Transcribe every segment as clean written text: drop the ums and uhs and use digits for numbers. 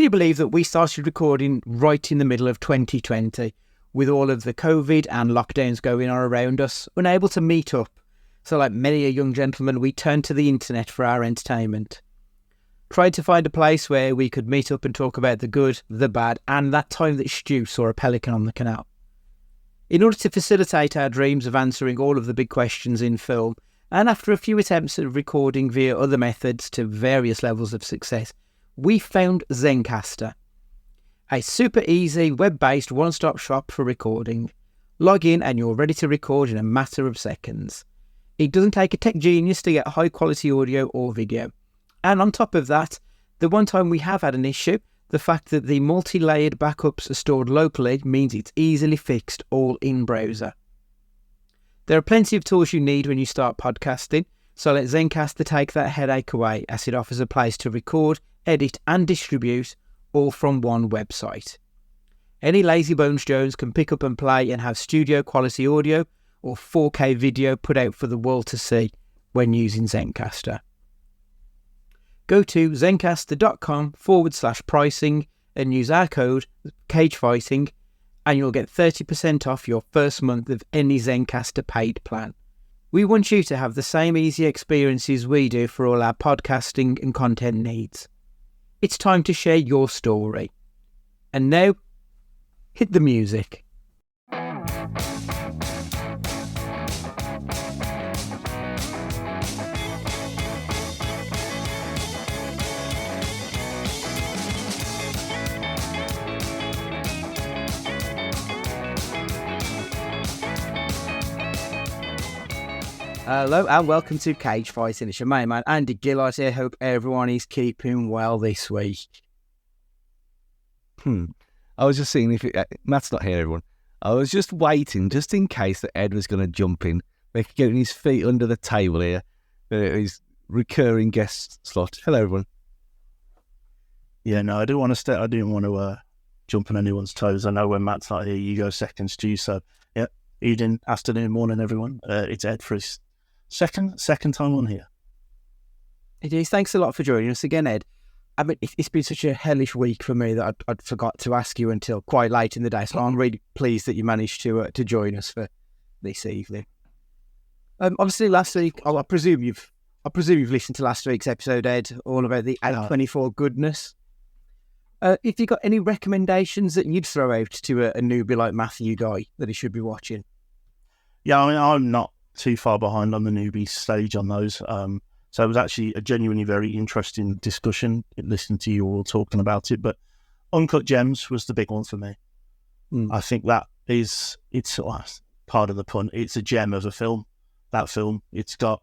you believe that we started recording right in the middle of 2020 with all of the COVID and lockdowns going on around us, unable to meet up? So like many a young gentleman, we turned to the internet for our entertainment. Tried to find a place where we could meet up and talk about the good, the bad, and that time that Stu saw a pelican on the canal. In order to facilitate our dreams of answering all of the big questions in film, and after a few attempts at recording via other methods to various levels of success, we found Zencastr, a super easy web-based one-stop shop for recording. Log in and you're ready to record in a matter of seconds. It doesn't take a tech genius to get high quality audio or video. And on top of that, the one time we have had an issue, the fact that the multi-layered backups are stored locally means it's easily fixed all in browser. There are plenty of tools you need when you start podcasting, so let Zencastr take that headache away, as it offers a place to record, edit and distribute all from one website. Any lazy bones Jones can pick up and play and have studio quality audio or 4K video put out for the world to see when using Zencastr. Go to zencastr.com/pricing and use our code CAGEFIGHTING and you'll get 30% off your first month of any Zencastr paid plan. We want you to have the same easy experiences we do for all our podcasting and content needs. It's time to share your story. And now, hit the music. Hello and welcome to Cage Fighting. It's your main man Andy Gillard here. Hope everyone is keeping well this week. I was just seeing if Matt's not here, everyone. I was just waiting, just in case that Ed was going to jump in, like getting his feet under the table here. His recurring guest slot. Hello, everyone. Yeah, no, I didn't want to jump on anyone's toes. I know when Matt's not here, you go second, Stu. So, yeah, evening, afternoon, morning, everyone. It's Ed for his second time on here. It is. Thanks a lot for joining us again, Ed. I mean, it's been such a hellish week for me that I'd forgot to ask you until quite late in the day. So I'm really pleased that you managed to join us for this evening. Obviously, last week, I presume you've listened to last week's episode, Ed, all about the A24 goodness. If you got any recommendations that you'd throw out to a newbie like Matthew Guy that he should be watching? Yeah, I mean, I'm not too far behind on the newbie stage on those. So it was actually a genuinely very interesting discussion, listening to you all talking about it. But Uncut Gems was the big one for me. I think it's part of the pun. It's a gem of a film, that film. It's got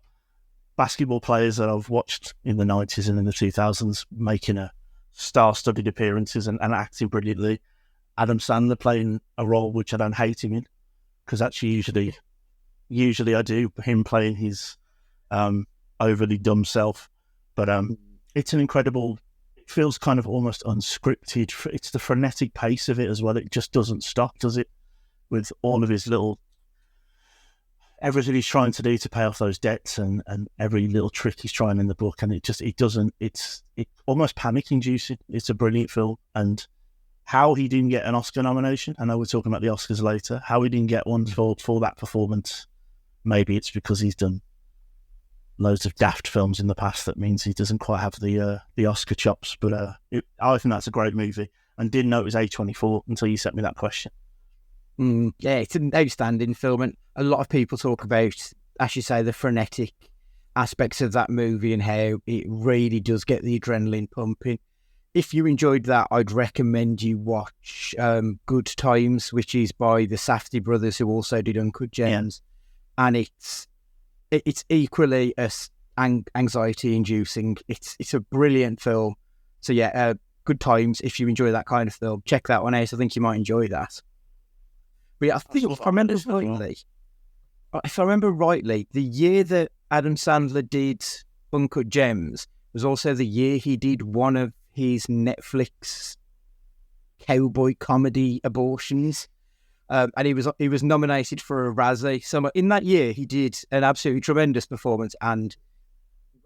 basketball players that I've watched in the 90s and in the 2000s making a star-studded appearances and acting brilliantly. Adam Sandler playing a role which I don't hate him in, because actually usually I do, him playing his overly dumb self. But it's an incredible, it feels kind of almost unscripted. It's the frenetic pace of it as well. It just doesn't stop, does it? With all of his everything he's trying to do to pay off those debts and every little trick he's trying in the book. And it's almost panic-inducing. It's a brilliant film. And how he didn't get an Oscar nomination, I know we're talking about the Oscars later, how he didn't get one for that performance, maybe it's because he's done loads of daft films in the past. That means he doesn't quite have the Oscar chops. But I think that's a great movie, and didn't know it was A24 until you sent me that question. Yeah, it's an outstanding film, and a lot of people talk about, as you say, the frenetic aspects of that movie and how it really does get the adrenaline pumping. If you enjoyed that, I'd recommend you watch Good Times, which is by the Safdie brothers, who also did Uncut Gems. Yeah. And it's equally as anxiety-inducing. It's a brilliant film. So yeah, Good Times, if you enjoy that kind of film, check that one out. I think you might enjoy that. But yeah, I think if I remember rightly, the year that Adam Sandler did Uncut Gems was also the year he did one of his Netflix cowboy comedy abortions, and he was nominated for a Razzie. So in that year, he did an absolutely tremendous performance, and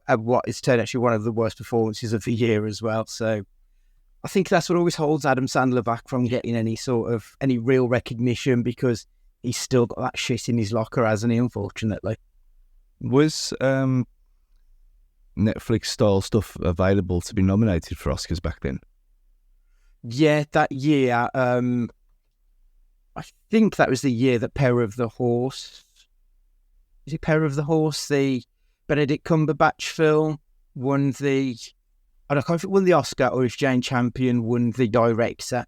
what is turned actually one of the worst performances of the year as well. So I think that's what always holds Adam Sandler back from getting any real recognition, because he's still got that shit in his locker, hasn't he, unfortunately. Was Netflix style stuff available to be nominated for Oscars back then? Yeah, that year, I think that was the year that Power of the Horse, is it Power of the Horse, the Benedict Cumberbatch film, won the, I don't know if it won the Oscar or if Jane Champion won the Director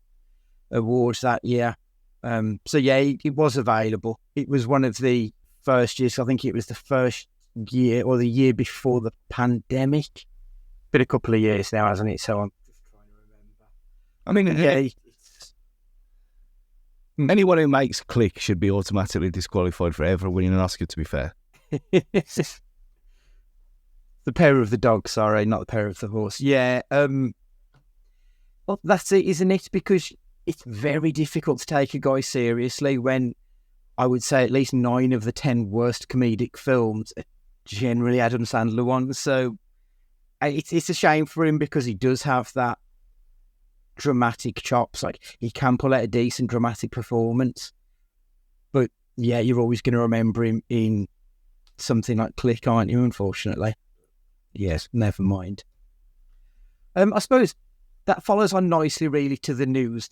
Awards that year. So yeah, it was available. It was one of the first years. I think it was the first year or the year before the pandemic. Been a couple of years now, hasn't it? So I'm just trying to remember. I mean, Yeah, anyone who makes Click should be automatically disqualified for ever winning an Oscar, to be fair. the Power of the Dog, sorry, not the Power of the Horse. Yeah, well, that's it, isn't it? Because it's very difficult to take a guy seriously when I would say at least 9 of the 10 worst comedic films are generally Adam Sandler ones. So it's a shame for him, because he does have that dramatic chops. Like, he can pull out a decent dramatic performance. But yeah, you're always going to remember him in something like Click, aren't you, unfortunately? Yes, never mind. I suppose that follows on nicely, really, to the news.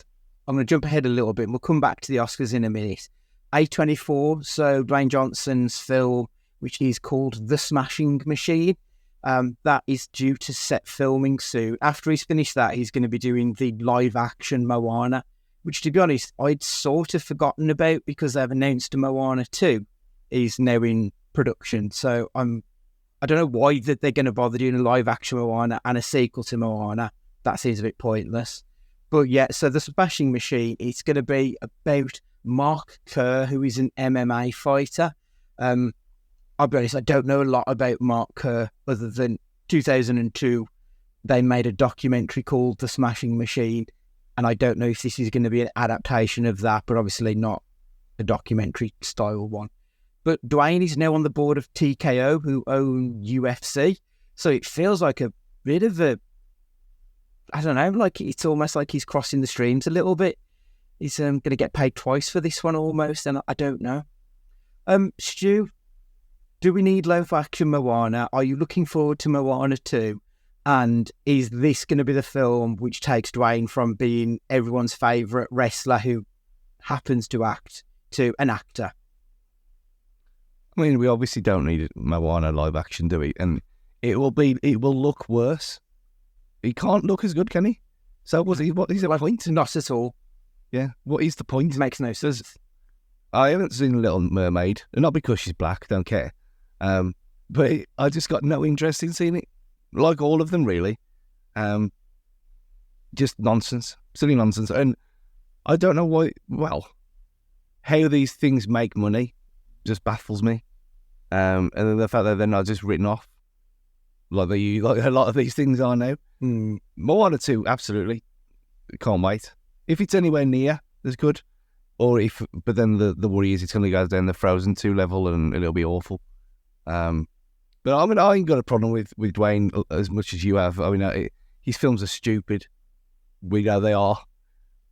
I'm going to jump ahead a little bit, and we'll come back to the Oscars in a minute. A24, so Dwayne Johnson's film, which is called The Smashing Machine, that is due to set filming soon. After he's finished that, he's going to be doing the live-action Moana, which, to be honest, I'd sort of forgotten about, because they've announced Moana 2 is now in production. So I don't know why that they're going to bother doing a live-action Moana and a sequel to Moana. That seems a bit pointless. But yeah, so The Smashing Machine, it's going to be about Mark Kerr, who is an MMA fighter. I'll be honest, I don't know a lot about Mark Kerr, other than 2002, they made a documentary called The Smashing Machine, and I don't know if this is going to be an adaptation of that, but obviously not a documentary style one. But Dwayne is now on the board of TKO, who own UFC, so it feels like a bit of a, I don't know, like it's almost like he's crossing the streams a little bit. He's going to get paid twice for this one almost, and I don't know. Stu, do we need live-action Moana? Are you looking forward to Moana 2? And is this going to be the film which takes Dwayne from being everyone's favourite wrestler who happens to act to an actor? I mean, we obviously don't need Moana live action, do we? And it will look worse. He can't look as good, can he? So what is the point? Not at all. Yeah, what is the point? It makes no sense. I haven't seen Little Mermaid, and not because she's black, don't care. But I just got no interest in seeing it. Like all of them, really. Just nonsense, silly nonsense. And I don't know why, well, how these things make money just baffles me. And then the fact that they're not just written off like a lot of these things are now. Moana 2, absolutely. Can't wait. If it's anywhere near as good, but then the worry is it's going to go down the Frozen 2 level and it'll be awful. But I mean, I ain't got a problem with Dwayne as much as you have. I mean, his films are stupid. We know they are.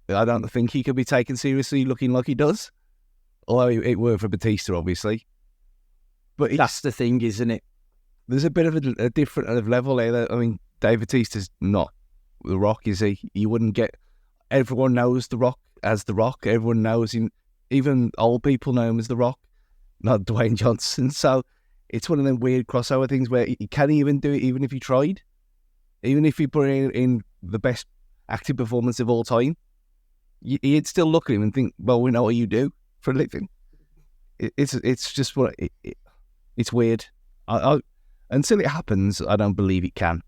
I don't think he could be taken seriously looking like he does. Although it worked for Batista, obviously. But that's the thing, isn't it? There's a bit of a different level there. I mean, Dave Batista's not The Rock, is he? You wouldn't get... Everyone knows The Rock as The Rock. Everyone knows him. Even old people know him as The Rock, not Dwayne Johnson. So it's one of them weird crossover things where he can't even do it, even if he tried. Even if he put in the best acting performance of all time, you'd still look at him and think, well, we know what you do for a living. It's just what... It's weird. Until it happens, I don't believe it can.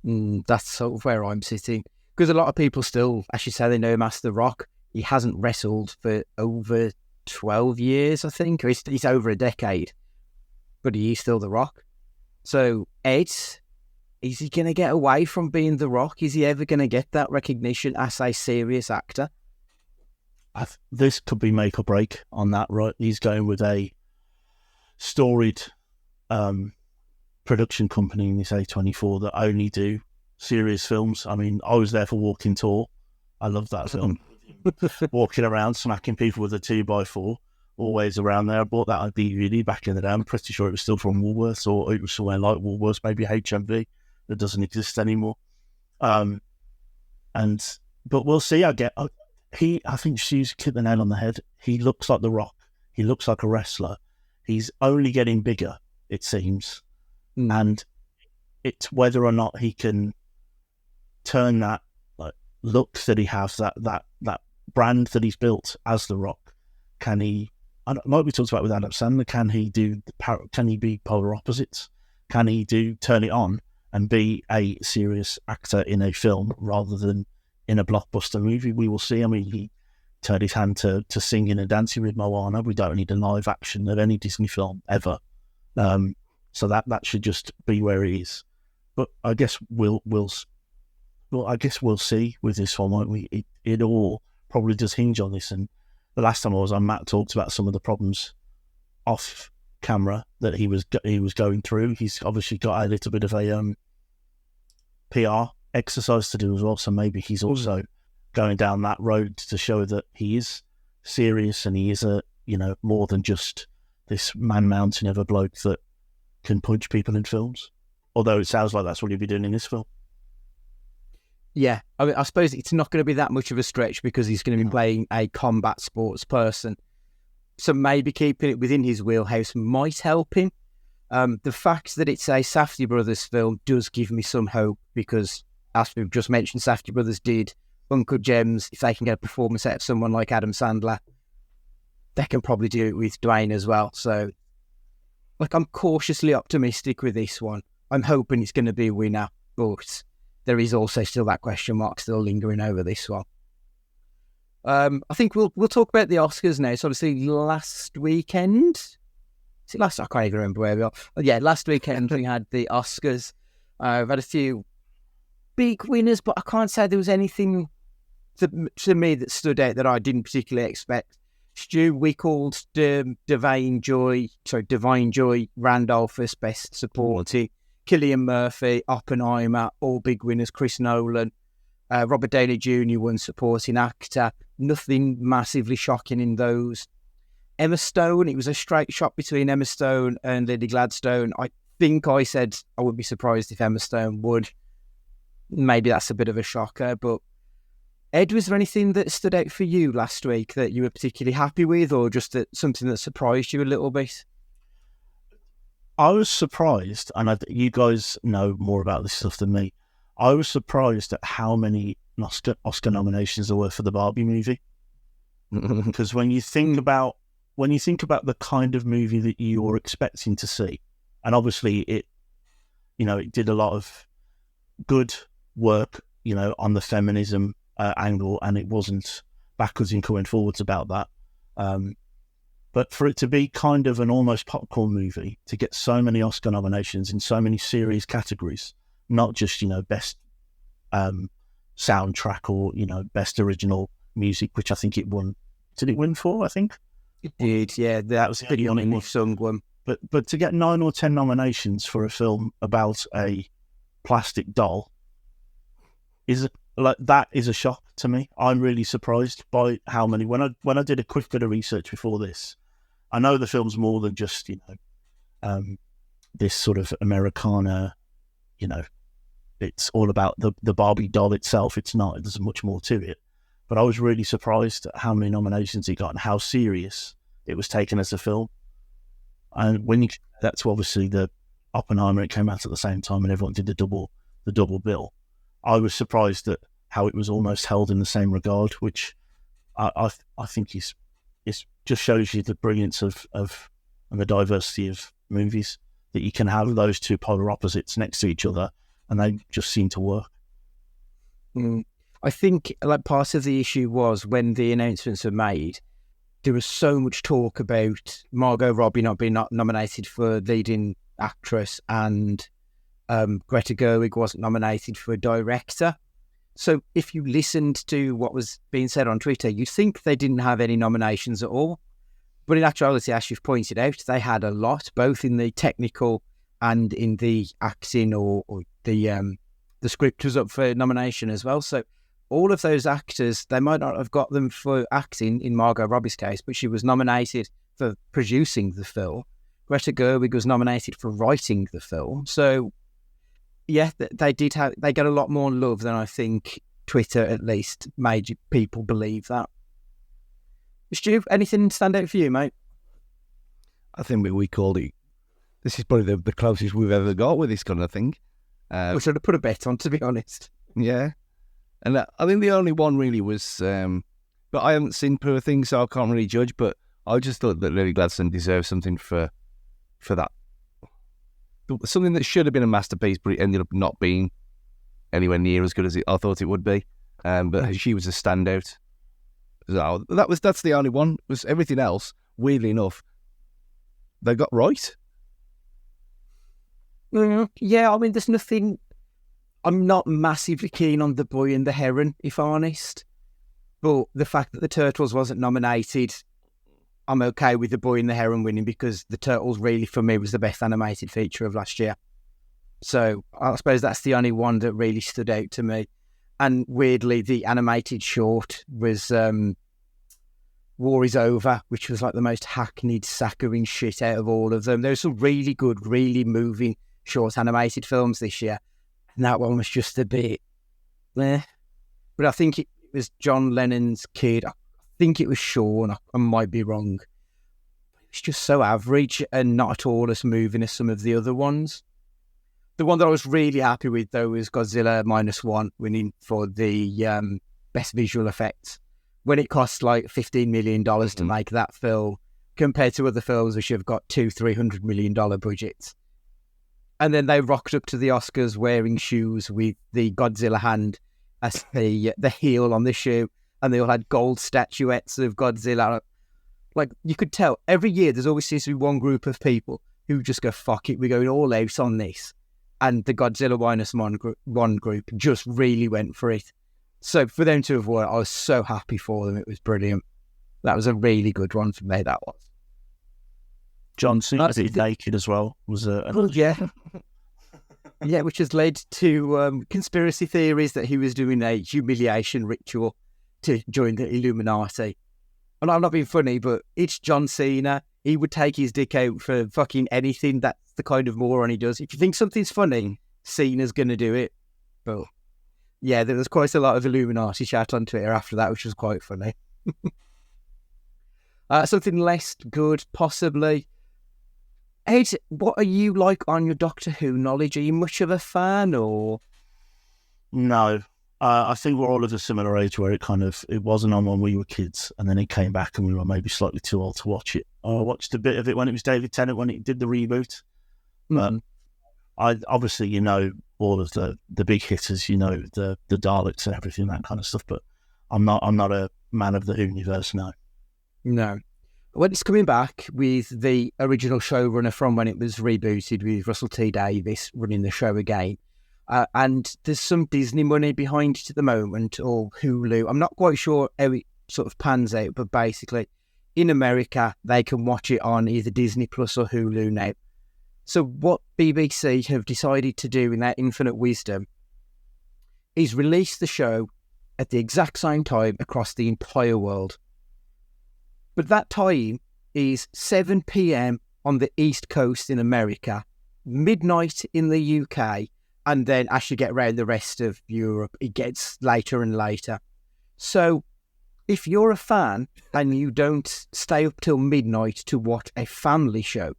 That's sort of where I'm sitting. Because a lot of people still actually say they know him as The Rock. He hasn't wrestled for over 12 years, I think. Or he's over a decade. But he is still The Rock. So, Ed, is he going to get away from being The Rock? Is he ever going to get that recognition as a serious actor? This could be make or break on that, right? He's going with a storied production company in this A24 that only do serious films. I mean, I was there for Walking Tall. I love that film. Walking around, smacking people with a 2x4, always around there. I bought that on DVD back in the day. I'm pretty sure it was still from Woolworths, or it was somewhere like Woolworths, maybe HMV, that doesn't exist anymore. But we'll see. I think she's hit the nail on the head. He looks like The Rock. He looks like a wrestler. He's only getting bigger, it seems. And it's whether or not he can turn that look that he has, that brand that he's built as The Rock. Can he, like we talked about with Adam Sandler, can he be polar opposites? Can he turn it on and be a serious actor in a film rather than in a blockbuster movie? We will see. I mean, he turned his hand to singing and dancing with Moana. We don't need a live action of any Disney film ever. So that should just be where it is. But I guess we'll see with this one, won't we? It all probably does hinge on this. And the last time I was on, Matt talked about some of the problems off camera that he was going through. He's obviously got a little bit of a PR exercise to do as well. So maybe he's also going down that road to show that he is serious and he is more than just this man mountain of a bloke that can punch people in films. Although it sounds like that's what he'll be doing in this film. Yeah, I mean, I suppose it's not going to be that much of a stretch because he's going to be playing a combat sports person. So maybe keeping it within his wheelhouse might help him. The fact that it's a Safdie Brothers film does give me some hope because, as we've just mentioned, Safdie Brothers did Uncle Gems. If they can get a performance out of someone like Adam Sandler, they can probably do it with Dwayne as well. So, I'm cautiously optimistic with this one. I'm hoping it's going to be a winner, but there is also still that question mark still lingering over this one. I think we'll talk about the Oscars now. So obviously last weekend, I can't even remember where we are. But yeah, last weekend we had the Oscars. We've had a few big winners, but I can't say there was anything to me that stood out that I didn't particularly expect. Stu, we called Divine Joy Randolph as Best Supporting. Cillian Murphy, Oppenheimer, all big winners. Chris Nolan, Robert Downey Jr. won Supporting Actor. Nothing massively shocking in those. Emma Stone, it was a straight shot between Emma Stone and Lily Gladstone. I think I said I would be surprised if Emma Stone would. Maybe that's a bit of a shocker, but Ed, was there anything that stood out for you last week that you were particularly happy with, or just something that surprised you a little bit? I was surprised, and you guys know more about this stuff than me. I was surprised at how many Oscar nominations there were for the Barbie movie. Because when you think about the kind of movie that you're expecting to see, and obviously it did a lot of good work, on the feminism angle, and it wasn't backwards and going forwards about that. But for it to be kind of an almost popcorn movie, to get so many Oscar nominations in so many serious categories, not just, best soundtrack or, best original music, which I think it won. Did it win for, I think? It did, yeah. That was pretty on the sung one. But to get 9 or 10 nominations for a film about a plastic doll that is a shock to me. I'm really surprised by how many. When I did a quick bit of research before this, I know the film's more than just this sort of Americana. It's all about the Barbie doll itself. It's not. There's much more to it. But I was really surprised at how many nominations it got and how serious it was taken as a film. And that's obviously the Oppenheimer. It came out at the same time, and everyone did the double bill. I was surprised at how it was almost held in the same regard, which I think is just shows you the brilliance of and the diversity of movies, that you can have those two polar opposites next to each other and they just seem to work. I think part of the issue was when the announcements were made, there was so much talk about Margot Robbie not being nominated for leading actress, and Greta Gerwig wasn't nominated for director. So if you listened to what was being said on Twitter, you'd think they didn't have any nominations at all. But in actuality, as you've pointed out, they had a lot, both in the technical and in the acting or the the script was up for nomination as well. So all of those actors, they might not have got them for acting in Margot Robbie's case, but she was nominated for producing the film. Greta Gerwig was nominated for writing the film. So yeah, they get a lot more love than I think Twitter at least made people believe that. Stu, anything stand out for you, mate? I think we called it. This is probably the closest we've ever got with this kind of thing. We should have put a bet on, to be honest. Yeah. And I think the only one really was, but I haven't seen Poor Things, so I can't really judge, but I just thought that Lily Gladstone deserved something for that. Something that should have been a masterpiece, but it ended up not being anywhere near as good as I thought it would be. But she was a standout. So that's the only one. Was everything else, weirdly enough, they got right. Yeah, I mean, there's nothing. I'm not massively keen on The Boy and the Heron, if I'm honest. But the fact that the Turtles wasn't nominated, I'm okay with The Boy and the Heron winning, because the Turtles really, for me, was the best animated feature of last year. So I suppose that's the only one that really stood out to me. And weirdly, the animated short was War is Over, which was like the most hackneyed, saccharine shit out of all of them. There were some really good, really moving short animated films this year. And that one was just a bit, But I think it was John Lennon's kid. I think it was Sean. I might be wrong. It's just so average and not at all as moving as some of the other ones. The one that I was really happy with, though, was Godzilla -1 winning for the best visual effects. When it cost like $15 million to make that film, compared to other films which have got $200-300 million budgets. And then they rocked up to the Oscars wearing shoes with the Godzilla hand as the heel on the shoe, and they all had gold statuettes of Godzilla. Like, you could tell, every year there's always seems to be one group of people who just go, fuck it, we're going all out on this. And the Godzilla -1 group just really went for it. So for them to have won, I was so happy for them. It was brilliant. That was a really good one for me, that was. John Cena did naked as well. Yeah. Yeah, which has led to conspiracy theories that he was doing a humiliation ritual to join the Illuminati. And I'm not being funny, but it's John Cena. He would take his dick out for fucking anything. That's the kind of moron he does. If you think something's funny, Cena's going to do it. But yeah, there was quite a lot of Illuminati chat on Twitter after that, which was quite funny. Something less good, possibly. Ed, what are you like on your Doctor Who knowledge? Are you much of a fan, or? No. I think we're all of a similar age where it wasn't on when we were kids, and then it came back and we were maybe slightly too old to watch it. I watched a bit of it when it was David Tennant, when it did the reboot. But I obviously, all of the big hitters, the Daleks and everything, that kind of stuff. But I'm not a man of the Who universe, no. No. When it's coming back with the original showrunner from when it was rebooted, with Russell T Davies running the show again. And there's some Disney money behind it at the moment, or Hulu. I'm not quite sure how it sort of pans out, but basically, in America, they can watch it on either Disney Plus or Hulu now. So what BBC have decided to do in their infinite wisdom is release the show at the exact same time across the entire world. But that time is 7 p.m. on the East Coast in America, midnight in the UK, and then as you get around the rest of Europe, it gets later and later. So if you're a fan and you don't stay up till midnight to watch a family show,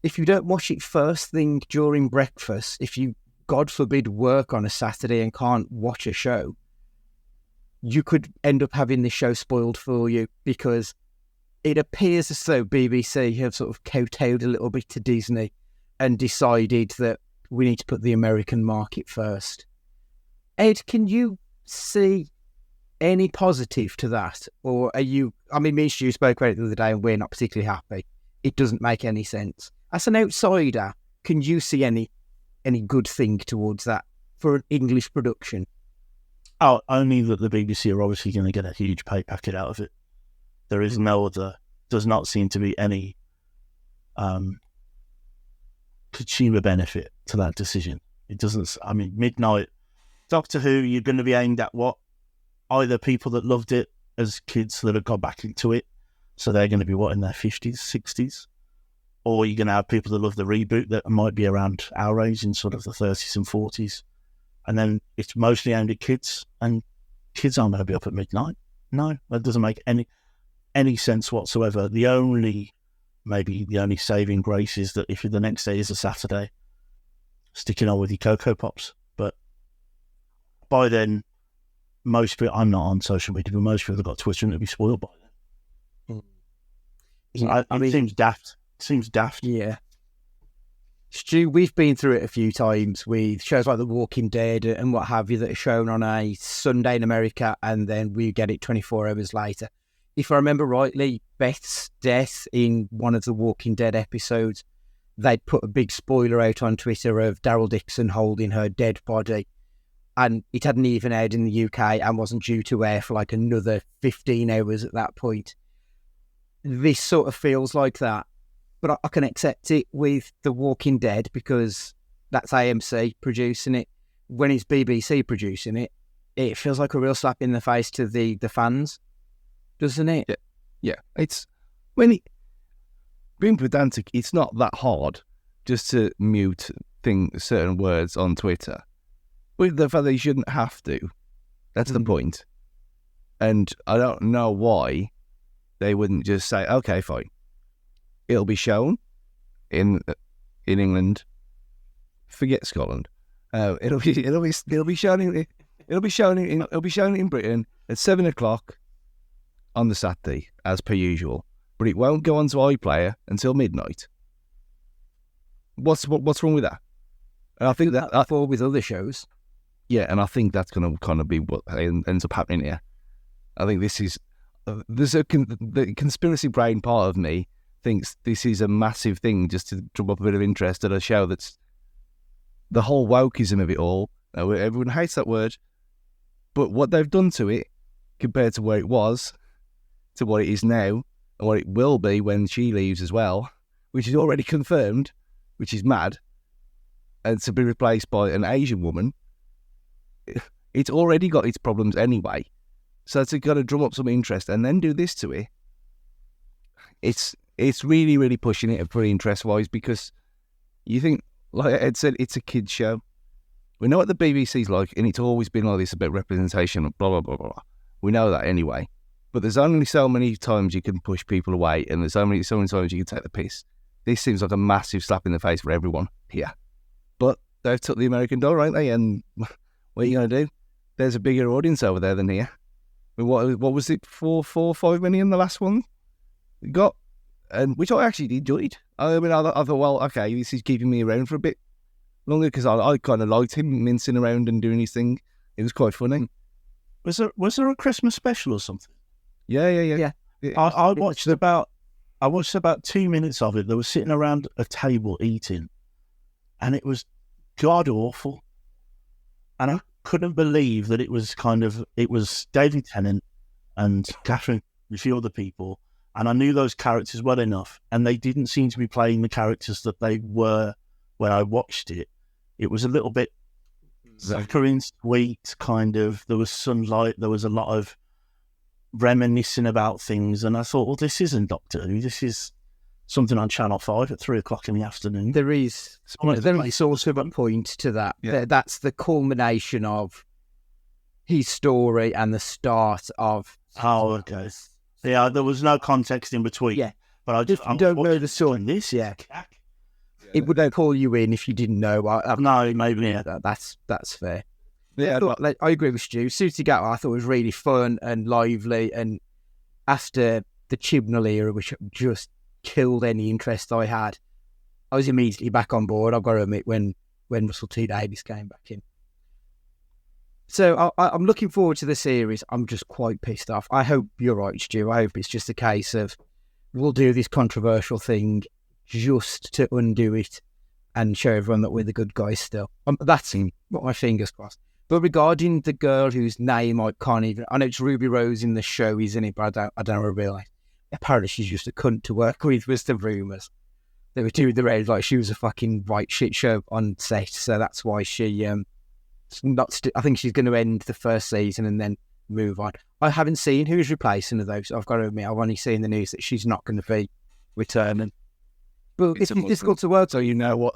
if you don't watch it first thing during breakfast, if you, God forbid, work on a Saturday and can't watch a show, you could end up having the show spoiled for you, because it appears as though BBC have sort of kowtowed a little bit to Disney and decided that we need to put the American market first. Ed, can you see any positive to that? Or are you, me and Stu spoke about it the other day and we're not particularly happy. It doesn't make any sense. As an outsider, can you see any good thing towards that for an English production? Oh, only that the BBC are obviously going to get a huge pay packet out of it. There is does not seem to be any consumer benefit to that decision. It doesn't. I mean, midnight Doctor Who. You're going to be aimed at what? Either people that loved it as kids that have gone back into it, so they're going to be what, in their 50s, 60s, or you're going to have people that love the reboot that might be around our age in sort of the 30s and 40s, and then it's mostly aimed at kids, and kids aren't going to be up at midnight. No, that doesn't make any sense whatsoever. The only saving grace is that if the next day is a Saturday, sticking on with your Cocoa Pops. But by then, most people, I'm not on social media, but most people have got Twitter and it'll be spoiled by then. It seems daft. Yeah. Stu, we've been through it a few times with shows like The Walking Dead and what have you that are shown on a Sunday in America, and then we get it 24 hours later. If I remember rightly, Beth's death in one of the Walking Dead episodes, they'd put a big spoiler out on Twitter of Daryl Dixon holding her dead body, and it hadn't even aired in the UK and wasn't due to air for like another 15 hours at that point. This sort of feels like that. But I can accept it with The Walking Dead because that's AMC producing it. When it's BBC producing it, it feels like a real slap in the face to the fans, doesn't it? Yeah. It's being pedantic, it's not that hard just to mute certain words on Twitter. But the fact that you shouldn't have to, that's the point. And I don't know why they wouldn't just say, okay, fine. It'll be shown in England. Forget Scotland. It'll be shown in Britain at 7:00 on the Saturday as per usual. But it won't go onto iPlayer until midnight. What's wrong with that? And I think that for with other shows. Yeah, and I think that's going to kind of be what ends up happening here. I think this is the conspiracy brain part of me thinks this is a massive thing just to drum up a bit of interest at a show that's the whole wokeism of it all. Everyone hates that word, but what they've done to it compared to where it was to what it is now and what it will be when she leaves as well, which is already confirmed, which is mad, and to be replaced by an Asian woman, it's already got its problems anyway. So to got to drum up some interest and then do this to it, it's really, really pushing it for interest-wise, because you think, like Ed said, it's a kid's show. We know what the BBC's like, and it's always been like this about representation of blah, blah, blah, blah. We know that anyway. But there's only so many times you can push people away, and there's so many times you can take the piss. This seems like a massive slap in the face for everyone here. But they've took the American dollar, ain't they? And what are you going to do? There's a bigger audience over there than here. I mean, what was it, 5 million the last one we got? And which I actually enjoyed. I mean, I thought, well, okay, this is keeping me around for a bit longer, because I kind of liked him mincing around and doing his thing. It was quite funny. Was there a Christmas special or something? Yeah. I watched about 2 minutes of it. They were sitting around a table eating, and it was god awful. And I couldn't believe that it was David Tennant and Catherine, a few other people. And I knew those characters well enough, and they didn't seem to be playing the characters that they were when I watched it. It was a little bit saccharine, sweet, kind of. There was sunlight. There was a lot of reminiscing about things. And I thought, well, this isn't Doctor Who. This is something on Channel 5 at 3:00 in the afternoon. There is sort of a point to that. Yeah. That's the culmination of his story and the start of... Oh, okay. Yeah, there was no context in between. Yeah, but I just don't know the story. This, yeah, it would call you in if you didn't know. No, maybe yeah. That's fair. Yeah, I agree with Stu. Ncuti Gatwa I thought was really fun and lively, and after the Chibnall era, which just killed any interest I had, I was immediately back on board. I've got to admit, when Russell T Davies came back in. So I'm looking forward to the series. I'm just quite pissed off. I hope you're right, Stu. I hope it's just a case of we'll do this controversial thing just to undo it and show everyone that we're the good guys still. That's what my fingers crossed. But regarding the girl whose name I can't even... I know it's Ruby Rose in the show, isn't it? But I don't know her real life. Apparently she's just a cunt to work with the rumours. they were doing the rounds like she was a fucking right shit show on set. So that's why she I think she's going to end the first season and then move on. I haven't seen who's replacing her though. So I've got to admit, I've only seen the news that she's not going to be returning. But it's difficult to work. So you know what?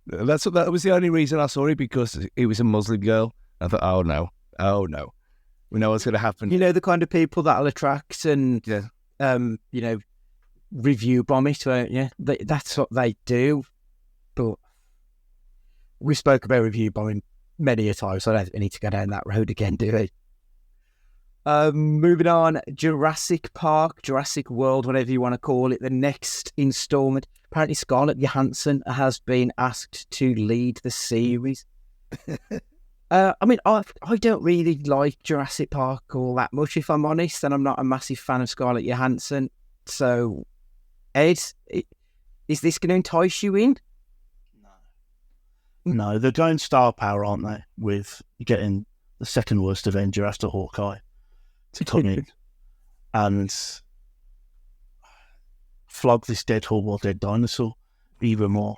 That was the only reason I saw it, because it was a Muslim girl. I thought, oh no, we know what's going to happen. You know, the kind of people that'll attract and review bomb it. That's what they do. But we spoke about review bombing many a time, so I don't think we need to go down that road again, do we? Moving on, Jurassic Park, Jurassic World, whatever you want to call it, the next installment. Apparently Scarlett Johansson has been asked to lead the series. I don't really like Jurassic Park all that much, if I'm honest, and I'm not a massive fan of Scarlett Johansson. So, Ed, is this going to entice you in? No, they're going star power, aren't they, with getting the second worst Avenger after Hawkeye to come in and flog this dead Hall or dead dinosaur even more,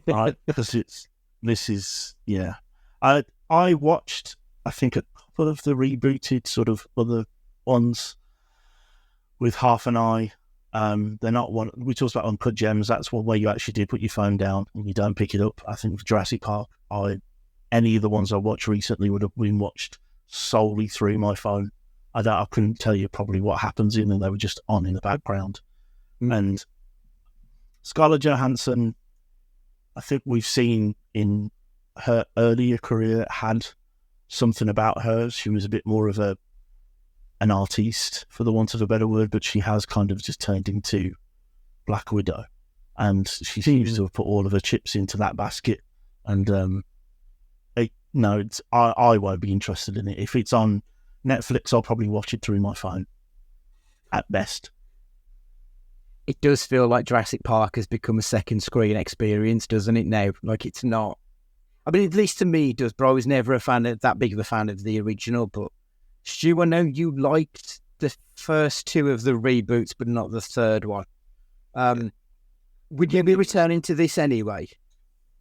right? Because I watched, I think, a couple of the rebooted sort of other ones with half an eye. They're not one. We talked about Uncut Gems. That's one where you actually do put your phone down and you don't pick it up. I think with Jurassic Park, any of the ones I watched recently would have been watched solely through my phone. I couldn't tell you probably what happens in them. They were just on in the background. And Scarlett Johansson, I think we've seen in her earlier career, had something about her. She was a bit more of an artiste, for the want of a better word, but she has kind of just turned into Black Widow, and she seems to have put all of her chips into that basket. And I won't be interested in it. If it's on Netflix, I'll probably watch it through my phone at best. It does feel like Jurassic Park has become a second screen experience, doesn't it now? Like, it's not. I mean, at least to me it does, but I was never that big of a fan of the original. But Stu, I know you liked the first two of the reboots, but not the third one. Would you be returning to this anyway?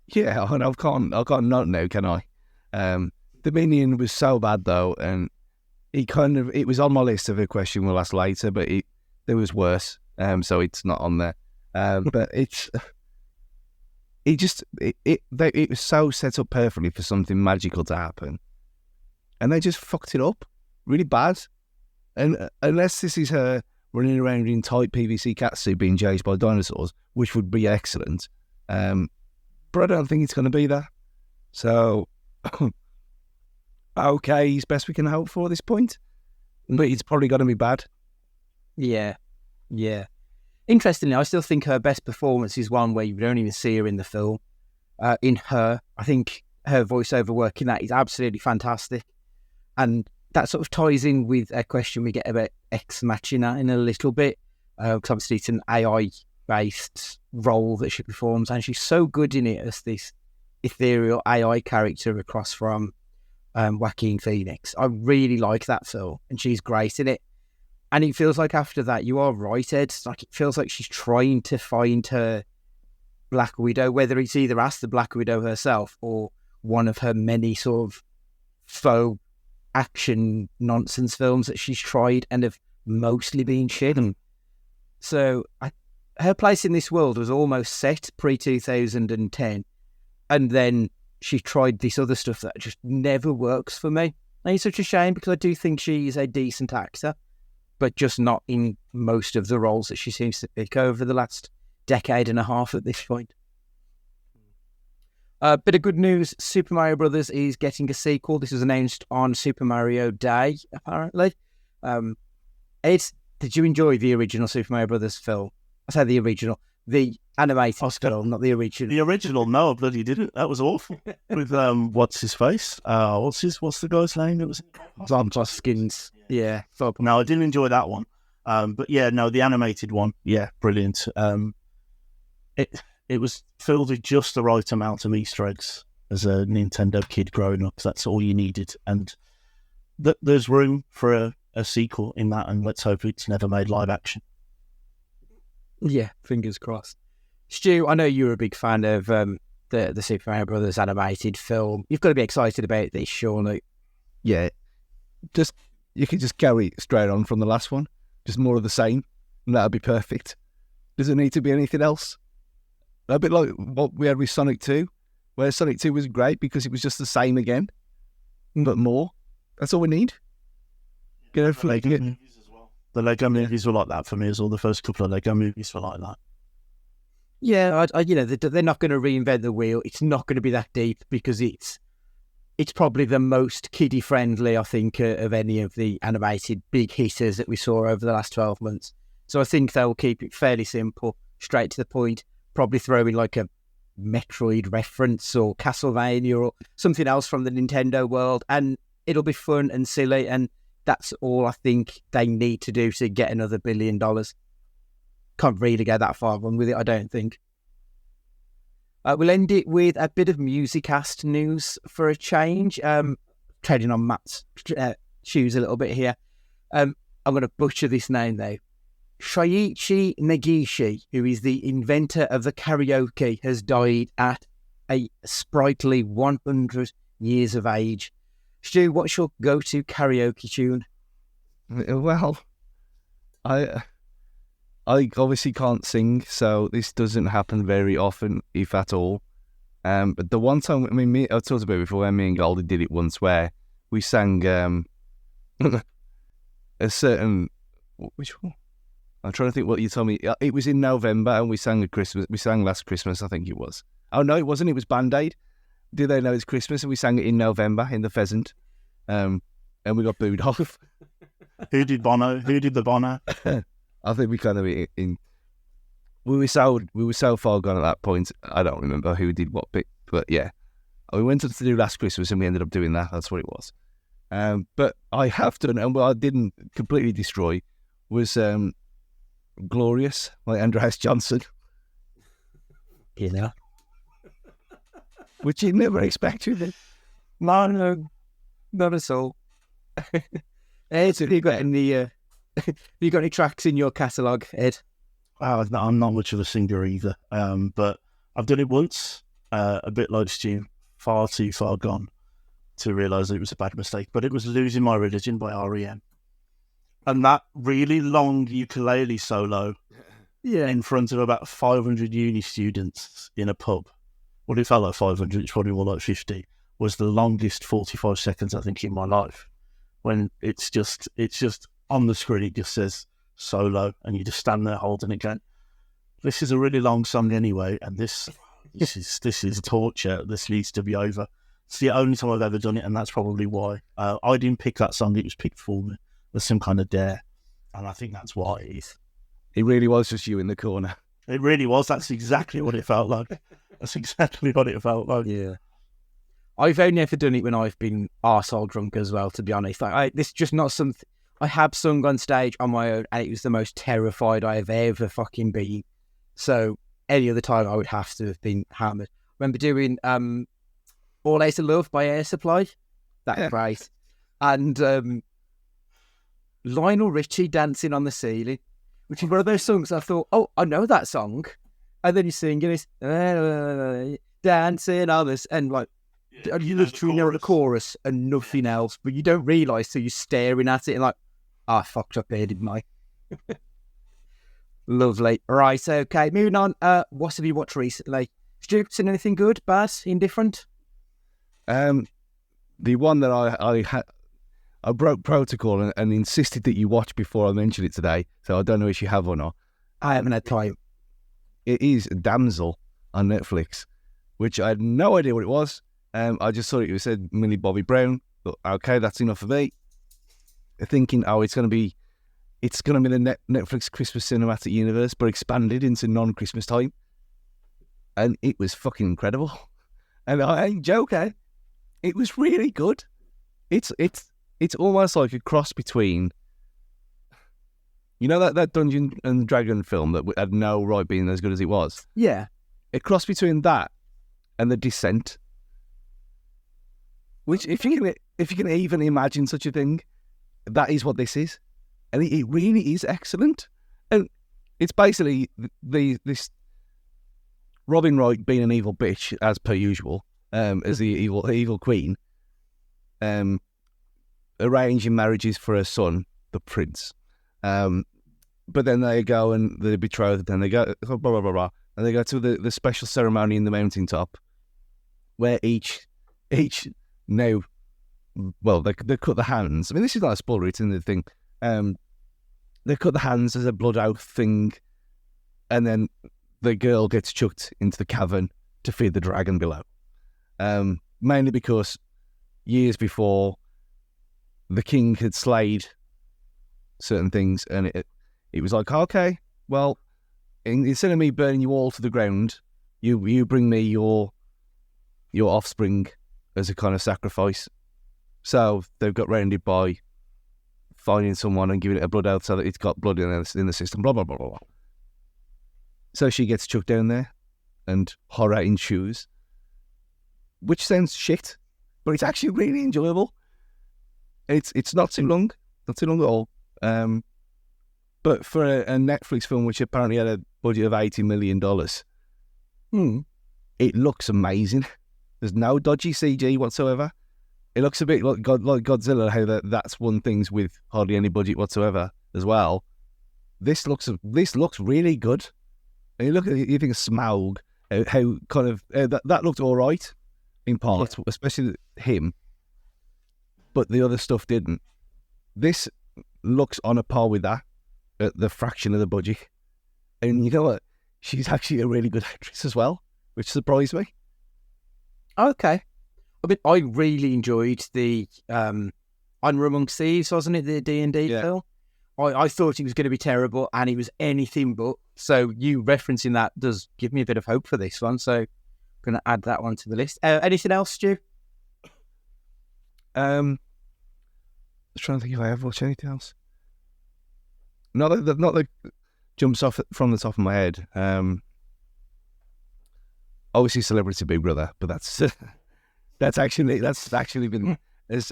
Yeah, I can't not now, can I? Dominion was so bad though, and it was on my list of a question we'll ask later, but there was worse, so it's not on there. But it was so set up perfectly for something magical to happen, and they just fucked it up really bad. And unless this is her running around in tight PVC catsuit being chased by dinosaurs, which would be excellent, but I don't think it's going to be that. So, okay, is best we can hope for at this point, but it's probably going to be bad. Yeah. Interestingly, I still think her best performance is one where you don't even see her in the film. In Her, I think her voiceover work in that is absolutely fantastic. And that sort of ties in with a question we get about Ex Machina in a little bit, because obviously it's an AI-based role that she performs, and she's so good in it as this ethereal AI character across from Joaquin Phoenix. I really like that film, and she's great in it. And it feels like after that, you are right, Ed. Like, it feels like she's trying to find her Black Widow, whether it's either as the Black Widow herself or one of her many sort of faux action nonsense films that she's tried and have mostly been shit. So her place in this world was almost set pre-2010, and then she tried this other stuff that just never works for me. And it's such a shame, because I do think she is a decent actor, but just not in most of the roles that she seems to pick over the last decade and a half at this point. Bit of good news, Super Mario Brothers is getting a sequel. This was announced on Super Mario Day, apparently. Ed, did you enjoy the original Super Mario Brothers film? I say the original, the animated film, not the original. The original, no, I bloody didn't. That was awful. With what's his face? What's the guy's name? It was Tom Hoskins. Yeah. No, I didn't enjoy that one. But yeah, no, the animated one, yeah, brilliant. It was filled with just the right amount of Easter eggs as a Nintendo kid growing up. That's all you needed, and there's room for a sequel in that. And let's hope it's never made live action. Yeah, fingers crossed. Stu, I know you're a big fan of the Super Mario Brothers animated film. You've got to be excited about this, surely. Yeah, you can just carry straight on from the last one, just more of the same, and that'd be perfect. Doesn't need to be anything else. A bit like what we had with Sonic 2, where Sonic 2 was great because it was just the same again, but more. That's all we need. Get The Lego movies as well. The Lego movies were like that for me as well. The first couple of Lego movies were like that. Yeah, they're not going to reinvent the wheel. It's not going to be that deep because it's probably the most kiddie friendly, I think, of any of the animated big hitters that we saw over the last 12 months. So I think they'll keep it fairly simple, straight to the point. Probably throw in like a Metroid reference or Castlevania or something else from the Nintendo world, and it'll be fun and silly, and that's all I think they need to do to get another $1 billion. Can't really go that far wrong with it, I don't think. We'll end it with a bit of MusicCast news for a change. Treading on Matt's shoes a little bit here. I'm going to butcher this name though. Shoichi Negishi, who is the inventor of the karaoke, has died at a sprightly 100 years of age. Stu, what's your go-to karaoke tune? Well, I obviously can't sing, so this doesn't happen very often, if at all. But the one time, I've talked about it before, when me and Goldie did it once, where we sang a certain... Which one? I'm trying to think what you told me. It was in November, and we sang Last Christmas, I think it was. Oh, no, it wasn't. It was Band-Aid. Did They Know It's Christmas? And we sang it in November, in the Pheasant. And we got booed off. Who did Bono? Who did the Bono? I think we kind of we were so far gone at that point. I don't remember who did what bit, but yeah, we went to do Last Christmas and we ended up doing that. That's what it was. But I have done, and what I didn't completely destroy was Glorious by Andreas Johnson. You know, which you never expected. No, not at all. Ed, have you got any tracks in your catalogue, Ed? I'm not much of a singer either, but I've done it once, a bit like Stu, far too far gone to realise it was a bad mistake, but it was Losing My Religion by R.E.M. And that really long ukulele solo in front of about 500 uni students in a pub, well, it felt like 500, it's probably more like 50, was the longest 45 seconds, I think, in my life. When it's just on the screen, it just says solo, and you just stand there holding it going, this is a really long song anyway, and this is torture. This needs to be over. It's the only time I've ever done it, and that's probably why. I didn't pick that song, it was picked for me. There's some kind of dare, and I think that's why it is. It really was just you in the corner. It really was. That's exactly what it felt like. That's exactly what it felt like. Yeah. I've only ever done it when I've been arsehole drunk as well, to be honest. This is just not something... I have sung on stage on my own, and it was the most terrified I have ever fucking been. So any other time I would have to have been hammered. I remember doing All Out of Love by Air Supply. That's great. And Lionel Richie, Dancing on the Ceiling, which is one of those songs I thought, oh, I know that song. And then you sing this, Dancing on this, and like, you literally know the chorus and nothing else, but you don't realise till you're staring at it and like, I fucked up here, didn't I? Lovely. Right, okay, moving on. What have you watched recently? Stu, seen anything good, bad, indifferent? The one that I broke protocol and insisted that you watch before I mentioned it today, so I don't know if you have or not. I haven't had time. It is Damsel on Netflix, which I had no idea what it was. I just saw it said Millie Bobby Brown. Thought, okay, that's enough of me. Thinking, it's going to be the Netflix Christmas cinematic universe, but expanded into non-Christmas time. And it was fucking incredible. And I ain't joking. It was really good. It's almost like a cross between, you know, that Dungeon and Dragon film that had no right being as good as it was. Yeah, a cross between that and The Descent. Which, if you can even imagine such a thing, that is what this is, and it really is excellent. And it's basically this Robin Wright being an evil bitch as per usual, as the evil queen, arranging marriages for her son, the prince. But then they go and they're betrothed, and they go blah blah blah blah, and they go to the special ceremony in the mountaintop, where each now, well, they cut the hands. I mean, this is not a spoiler; it's in the thing. They cut the hands as a blood oath thing, and then the girl gets chucked into the cavern to feed the dragon below. Mainly because years before, the king had slayed certain things, and it was like, okay, well, instead of me burning you all to the ground, you bring me your offspring as a kind of sacrifice. So they've got round it by finding someone and giving it a blood oath so that it's got blood in the system, blah, blah, blah, blah, blah. So she gets chucked down there, and horror ensues, which sounds shit, but it's actually really enjoyable. It's not too long at all. But for a Netflix film, which apparently had a budget of $80 million, it looks amazing. There's no dodgy CG whatsoever. It looks a bit like Godzilla, how that's one things with hardly any budget whatsoever as well. This looks really good. And you think of Smaug, how kind of that looked all right in parts, especially him, but the other stuff didn't. This looks on a par with that at the fraction of the budget, and you know what? She's actually a really good actress as well, which surprised me. Okay. I mean, I really enjoyed the Honor Among Thieves, wasn't it? The D&D film. I thought it was going to be terrible, and it was anything but. So you referencing that does give me a bit of hope for this one. So I'm going to add that one to the list. Anything else, Stu? I'm trying to think if I have watched anything else. Not that jumps off from the top of my head. Obviously, Celebrity Big Brother, but that's actually been as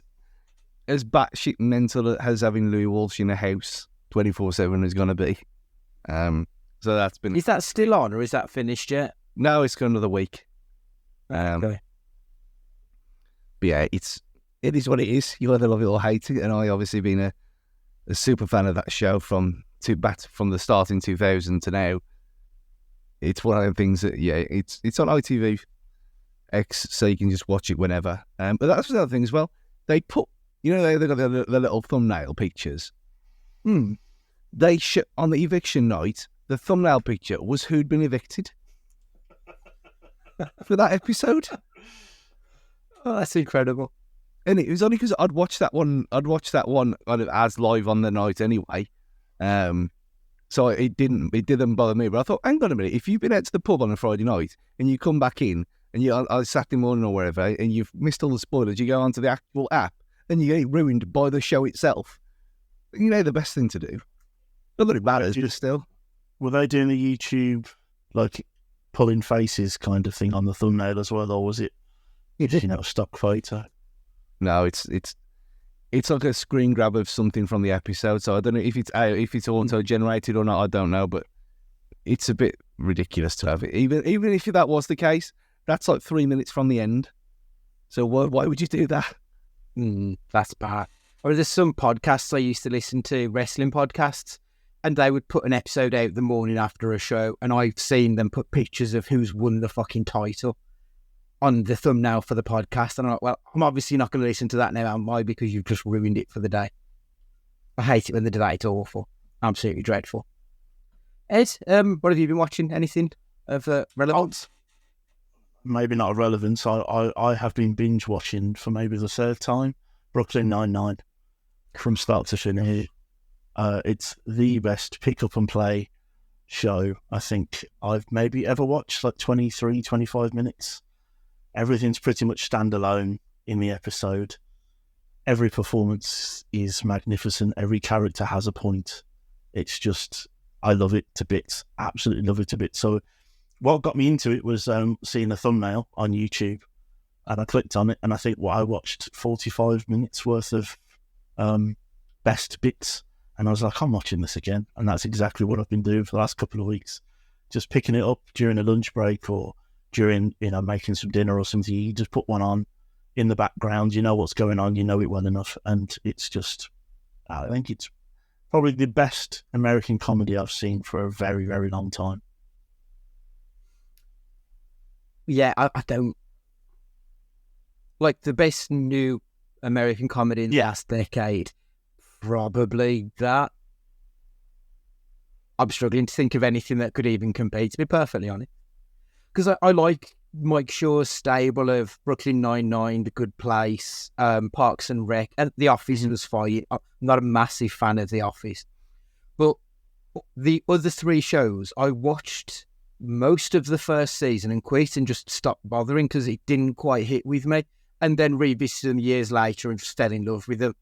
batshit mental as having Louis Walsh in a house 24/7 is going to be. So that's been. Is that still on, or is that finished yet? No, it's got another week. Okay. But yeah, it is what it is. You either love it or hate it, and I obviously been a super fan of that show from the start in 2000 to now. It's one of the things that it's on ITV X, so you can just watch it whenever. But that's another thing as well. They put, they got the little thumbnail pictures. They on the eviction night, the thumbnail picture was who'd been evicted for that episode. Oh, that's incredible. And it was only because I'd watched that one kind of as live on the night anyway. So it didn't bother me. But I thought, hang on a minute, if you've been out to the pub on a Friday night and you come back in and on Saturday morning or wherever, and you've missed all the spoilers, you go onto the actual app and you get ruined by the show itself. The best thing to do. Not that it matters, but still. Were they doing the YouTube, like, pulling faces kind of thing on the thumbnail as well, or was it, a stock photo? No, it's like a screen grab of something from the episode. So I don't know if it's auto-generated or not. I don't know, but it's a bit ridiculous to have it. Even if that was the case, that's like 3 minutes from the end. So why would you do that? That's bad. Or there's some podcasts I used to listen to, wrestling podcasts, and they would put an episode out the morning after a show, and I've seen them put pictures of who's won the fucking title on the thumbnail for the podcast, and I'm like, well, I'm obviously not going to listen to that now, am I? Because you've just ruined it for the day. I hate it when they do that. It's awful. Absolutely dreadful. Ed, what have you been watching? Anything of relevance? Maybe not of relevance. I have been binge watching for maybe the third time Brooklyn Nine-Nine from start to finish. It's the best pick up and play show I think I've maybe ever watched, like 23, 25 minutes. Everything's pretty much standalone in the episode. Every performance is magnificent. Every character has a point. It's just, I love it to bits. Absolutely love it to bits. So what got me into it was seeing a thumbnail on YouTube, and I clicked on it, and I think I watched 45 minutes worth of best bits, and I was like, I'm watching this again. And that's exactly what I've been doing for the last couple of weeks. just picking it up during a lunch break or during, making some dinner or something. You just put one on in the background, you know what's going on, you know it well enough. And it's just, I think it's probably the best American comedy I've seen for a very, very long time. Yeah, I don't like the best new American comedy in the last decade. Probably that. I'm struggling to think of anything that could even compete, to be perfectly honest. Because I like Mike Shaw's stable of Brooklyn Nine-Nine, The Good Place, Parks and Rec, and The Office was fine. I'm not a massive fan of The Office. But the other three shows, I watched most of the first season and quit and just stopped bothering because it didn't quite hit with me. And then revisited them years later and just fell in love with them.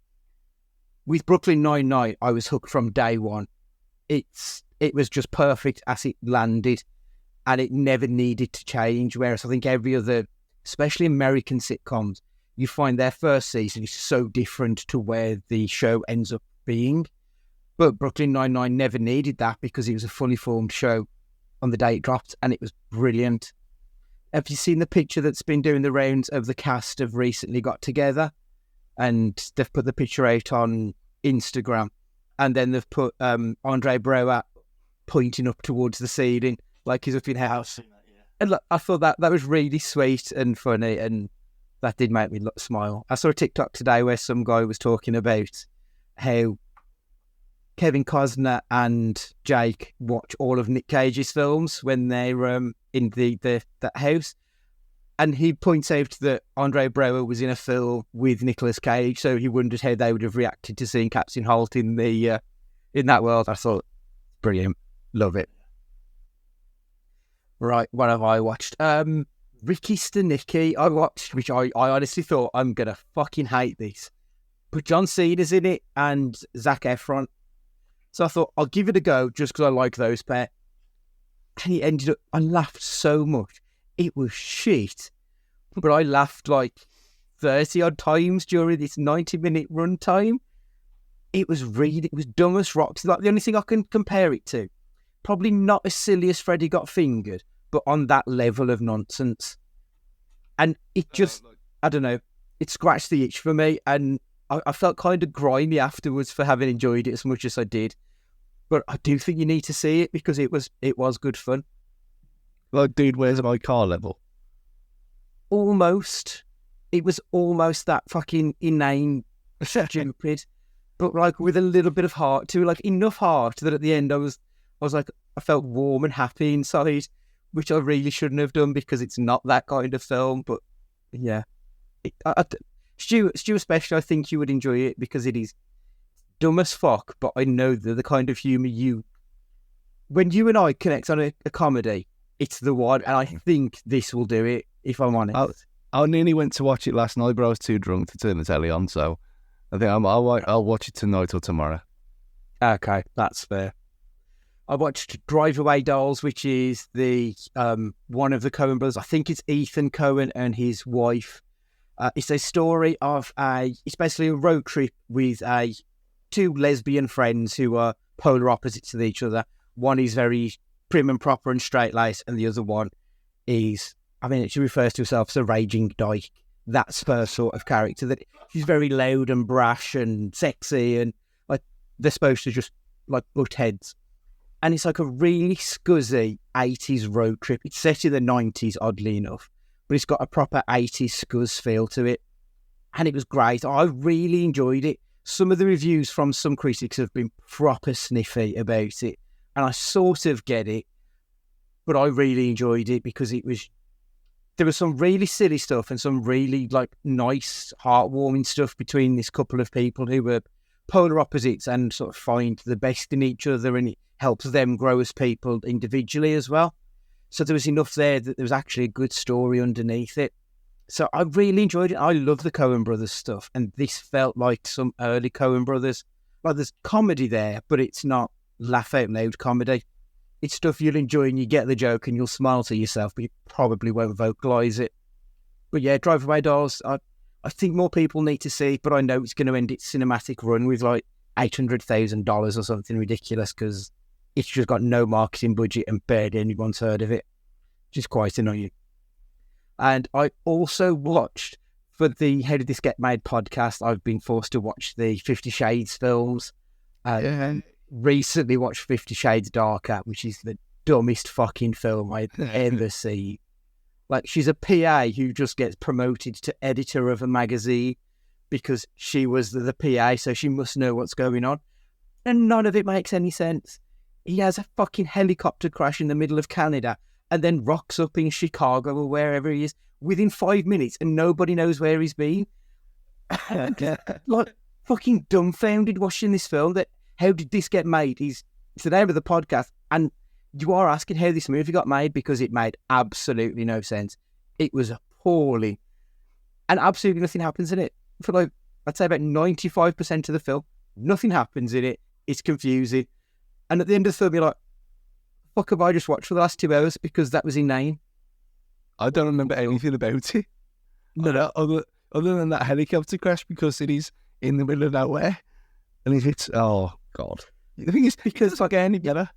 With Brooklyn Nine-Nine, I was hooked from day one. It was just perfect as it landed, and it never needed to change. Whereas I think every other, especially American sitcoms, you find their first season is so different to where the show ends up being. But Brooklyn Nine-Nine never needed that because it was a fully formed show on the day it dropped, and it was brilliant. Have you seen the picture that's been doing the rounds of the cast have recently got together? And they've put the picture out on Instagram. And then they've put Andre Braugher pointing up towards the ceiling, like he's up in house. And look, I thought that was really sweet and funny, and that did make me smile. I saw a TikTok today where some guy was talking about how Kevin Costner and Jake watch all of Nick Cage's films when they're in that house. And he points out that Andre Braugher was in a film with Nicolas Cage, so he wondered how they would have reacted to seeing Captain Holt in that world. I thought, brilliant. Love it. Right, what have I watched? Ricky Stenicki I watched, which I honestly thought, I'm going to fucking hate this. But John Cena's in it and Zac Efron. So I thought, I'll give it a go just because I like those pair. And it ended up, I laughed so much. It was shit. But I laughed like 30 odd times during this 90-minute run time. It was dumb as rocks. Like the only thing I can compare it to, probably not as silly as Freddy Got Fingered, but on that level of nonsense. And it just, I don't know, it scratched the itch for me. And I felt kind of grimy afterwards for having enjoyed it as much as I did. But I do think you need to see it because it was good fun. Like, dude, where's my car level? Almost. It was almost that fucking inane, stupid, but like with a little bit of heart to it, like enough heart that at the end I was like, I felt warm and happy inside, which I really shouldn't have done because it's not that kind of film. But yeah, Stu especially, I think you would enjoy it because it is dumb as fuck, but I know the kind of humour when you and I connect on a comedy, it's the one, and I think this will do it, if I'm honest. I nearly went to watch it last night, but I was too drunk to turn the telly on, so I think I'll watch it tonight or tomorrow. Okay, that's fair. I watched Drive Away Dolls, which is the one of the Coen brothers. I think it's Ethan Coen and his wife. It's a story of it's basically a road trip with two lesbian friends who are polar opposites of each other. One is very prim and proper and straight-laced, and the other one is, she refers to herself as a raging dyke. That's her sort of character. That she's very loud and brash and sexy, and like they're supposed to just like butt heads. And it's like a really scuzzy 80s road trip. It's set in the 90s, oddly enough, but it's got a proper 80s scuzz feel to it. And it was great. I really enjoyed it. Some of the reviews from some critics have been proper sniffy about it. And I sort of get it, but I really enjoyed it because there was some really silly stuff and some really like nice, heartwarming stuff between this couple of people who were polar opposites and sort of find the best in each other, and it helps them grow as people individually as well. So there was enough there that there was actually a good story underneath it. So I really enjoyed it. I love the Coen brothers stuff, and this felt like some early Coen brothers. Like there's comedy there, but it's not laugh out loud comedy. It's stuff you'll enjoy and you get the joke and you'll smile to yourself, but you probably won't vocalise it. But yeah, Drive Away Dolls, I think more people need to see it, but I know it's going to end its cinematic run with like $800,000 or something ridiculous because it's just got no marketing budget and barely anyone's heard of it, which is quite annoying. And I also watched, for the How Did This Get Made podcast, I've been forced to watch the 50 Shades films. Recently watched 50 Shades Darker, which is the dumbest fucking film I've ever seen. Like, she's a PA who just gets promoted to editor of a magazine because she was the PA, so she must know what's going on. And none of it makes any sense. He has a fucking helicopter crash in the middle of Canada and then rocks up in Chicago or wherever he is within 5 minutes and nobody knows where he's been. Like, fucking dumbfounded watching this film. That How Did This Get Made? It's the name of the podcast. And you are asking how this movie got made because it made absolutely no sense. It was appalling. And absolutely nothing happens in it. For like, I'd say about 95% of the film, nothing happens in it. It's confusing. And at the end of the film, you're like, fuck have I just watched for the last 2 hours? Because that was inane. I don't remember anything about it. No, other than that helicopter crash, because it is in the middle of nowhere. And if it's, oh, God. The thing is, because like any together.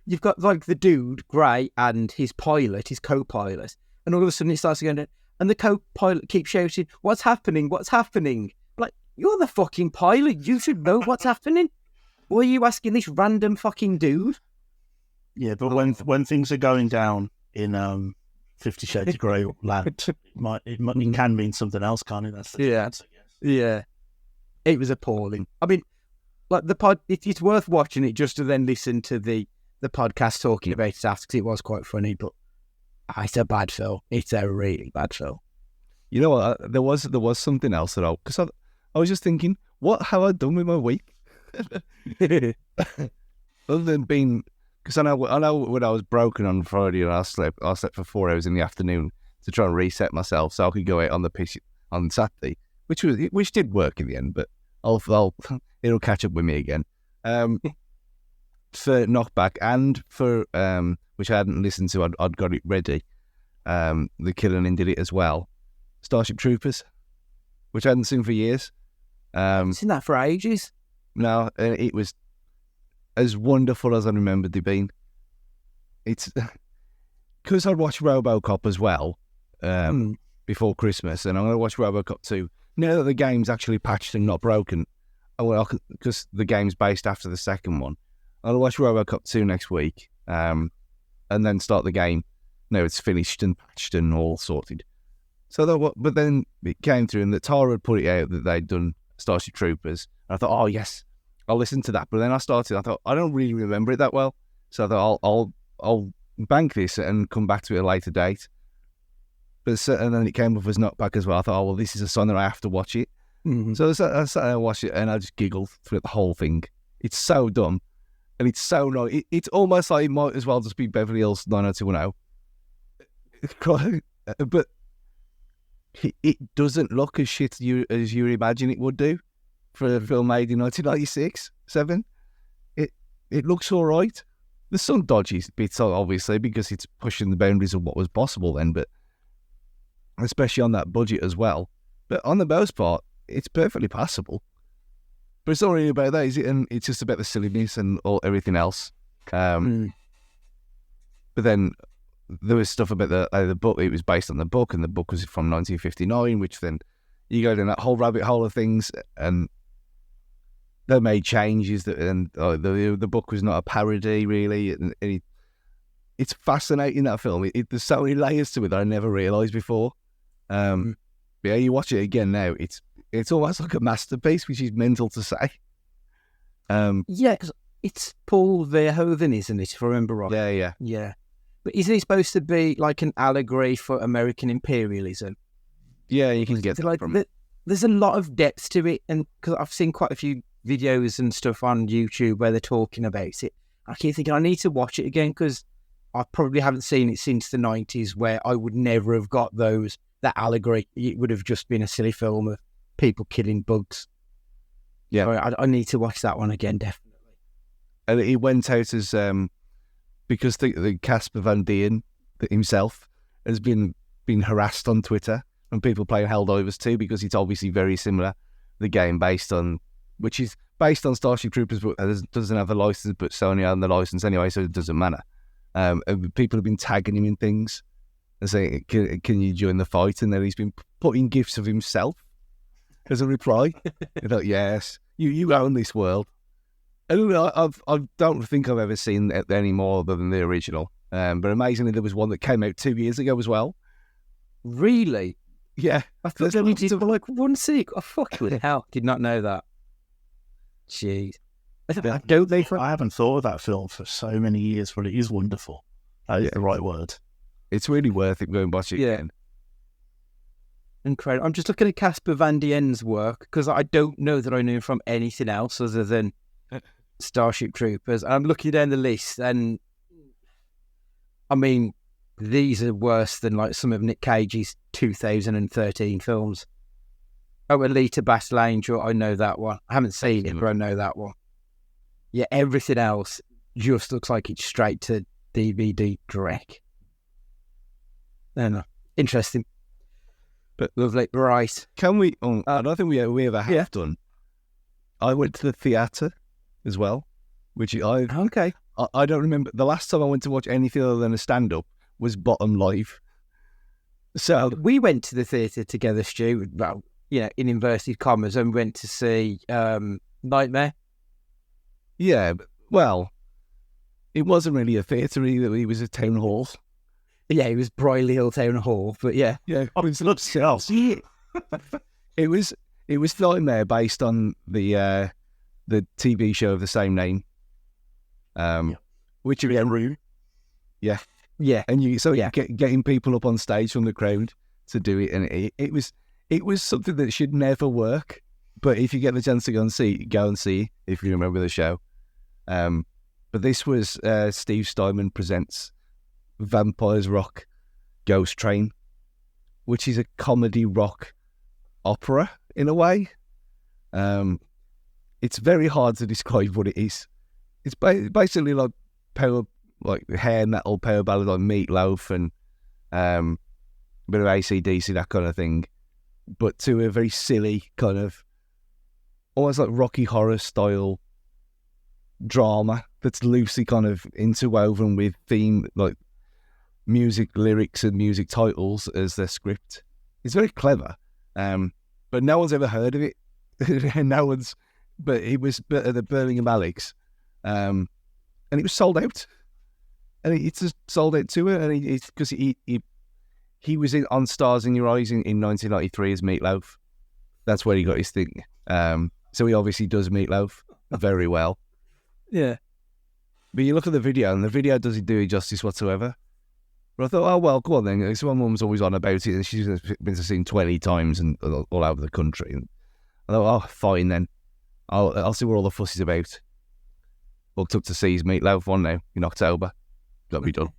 You've got like the dude, Gray, and his pilot, his co-pilot. And all of a sudden it starts going, and the co-pilot keeps shouting, what's happening? What's happening? Like, you're the fucking pilot. You should know what's happening. Why are you asking this random fucking dude? Yeah, but when things are going down in 50 Shades of Grey land, it can mean something else, can't it? That's the difference, I guess. Yeah. It was appalling. I mean, like it's worth watching it just to then listen to the podcast talking about it after, because it was quite funny, but it's a bad film. It's a really bad film. You know what? There was something else that because I was just thinking, what have I done with my week? Other than being, because I know when I was broken on Friday and I slept for 4 hours in the afternoon to try and reset myself so I could go out on the pitch on Saturday, which did work in the end, but it'll catch up with me again. For Knockback and for which I hadn't listened to, I'd got it ready. The Killing did it as well. Starship Troopers, which I hadn't seen for years. I've seen that for ages. No, it was as wonderful as I remembered it being. It's because I'd watched RoboCop as well before Christmas, and I'm going to watch RoboCop 2 now that the game's actually patched and not broken. Because the game's based after the second one. I'll watch RoboCop 2 next week, and then start the game. No, it's finished and patched and all sorted. So, but then it came through, and that Tara had put it out that they'd done Starship Troopers. And I thought, oh yes, I'll listen to that. But then I thought, I don't really remember it that well. So I thought, I'll bank this and come back to it at a later date. But and then it came up as Knockback as well. I thought, oh well, this is a sign that I have to watch it. Mm-hmm. So I sat there and watched it, and I just giggled through the whole thing. It's so dumb, and it's so no. It's almost like it might as well just be Beverly Hills 90210. But it doesn't look as shit as you imagine it would do for a film made in 1996, 7. It looks all right. There's some dodgy bits, obviously, because it's pushing the boundaries of what was possible then, but especially on that budget as well. But on the most part, it's perfectly passable. But it's not really about that, is it? And it's just about the silliness and everything else. But then there was stuff about the book. It was based on the book, and the book was from 1959, which then you go down that whole rabbit hole of things, and they made changes. The book was not a parody, really. And it's fascinating, that film. There's so many layers to it that I never realised before. But yeah, you watch it again now, it's almost like a masterpiece, which is mental to say. Yeah, because it's Paul Verhoeven, isn't it, if I remember right? Yeah. But isn't it supposed to be like an allegory for American imperialism? Yeah, you can get that from it. There's a lot of depth to it, and because I've seen quite a few videos and stuff on YouTube where they're talking about it, I keep thinking I need to watch it again, because I probably haven't seen it since the 90s, where I would never have got that allegory. It would have just been a silly film of people killing bugs. Yeah, so I need to watch that one again, definitely. And he went out as because the Casper Van Dien himself has been harassed on Twitter, and people playing Helldivers 2, because it's obviously very similar, the game based on which is based on Starship Troopers, but doesn't have the license, but Sony own the license anyway, so it doesn't matter. And people have been tagging him in things and saying, can you join the fight? And then he's been putting gifs of himself as a reply. I thought, yes, you own this world. And I don't think I've ever seen any more other than the original. But amazingly, there was one that came out 2 years ago as well. Really? Yeah. I thought they only did like one sequel. Oh, fucking hell. Did not know that. Jeez. I haven't thought of that film for so many years, but it is wonderful. That is the right word. It's really worth it going watch it again. Incredible. I'm just looking at Casper Van Dien's work because I don't know that I knew him from anything else other than Starship Troopers. And I'm looking down the list, and I mean, these are worse than like some of Nick Cage's 2013 films. Oh, Alita Battle Angel, I know that one. I haven't seen it, but I know that one. Yeah, everything else just looks like it's straight to DVD direct. No. Interesting. But lovely. Right. Can we... I don't think we ever have done. I went to the theatre as well, which I don't remember. The last time I went to watch anything other than a stand-up was Bottom Live. So we went to the theatre together, Stu, well, in inverted commas, and went to see Nightmare. Yeah, well, it wasn't really a theatre either. It was a town hall. Yeah, it was Brierley Hill Town Hall, but yeah. Yeah. Oh, it's upstairs. It was Nightmare based on the TV show of the same name. Which is Room. Yeah. Yeah. And getting people up on stage from the crowd to do it, and it was something that should never work. But if you get the chance to go and see if you remember the show. But this was Steve Steinman Presents Vampires Rock Ghost Train, which is a comedy rock opera in a way. It's very hard to describe what it is. It's basically like hair metal power ballad like Meatloaf and a bit of AC/DC, that kind of thing, but to a very silly kind of almost like Rocky Horror style drama that's loosely kind of interwoven with theme, like music lyrics and music titles as their script. It's very clever, but no one's ever heard of it. But it was at the Birmingham Alex, and it was sold out. And it's just sold out to it, and it's because he was on Stars in Your Eyes in 1993 as Meatloaf. That's where he got his thing. So he obviously does Meatloaf very well. Yeah. But you look at the video, and the video doesn't do it justice whatsoever. But I thought, oh, well, go on then. Because my mum's always on about it, and she's been to see it 20 times and all over the country. And I thought, oh, fine then. I'll see what all the fuss is about. Booked up to see his Meatloaf one now in October. Got to be done.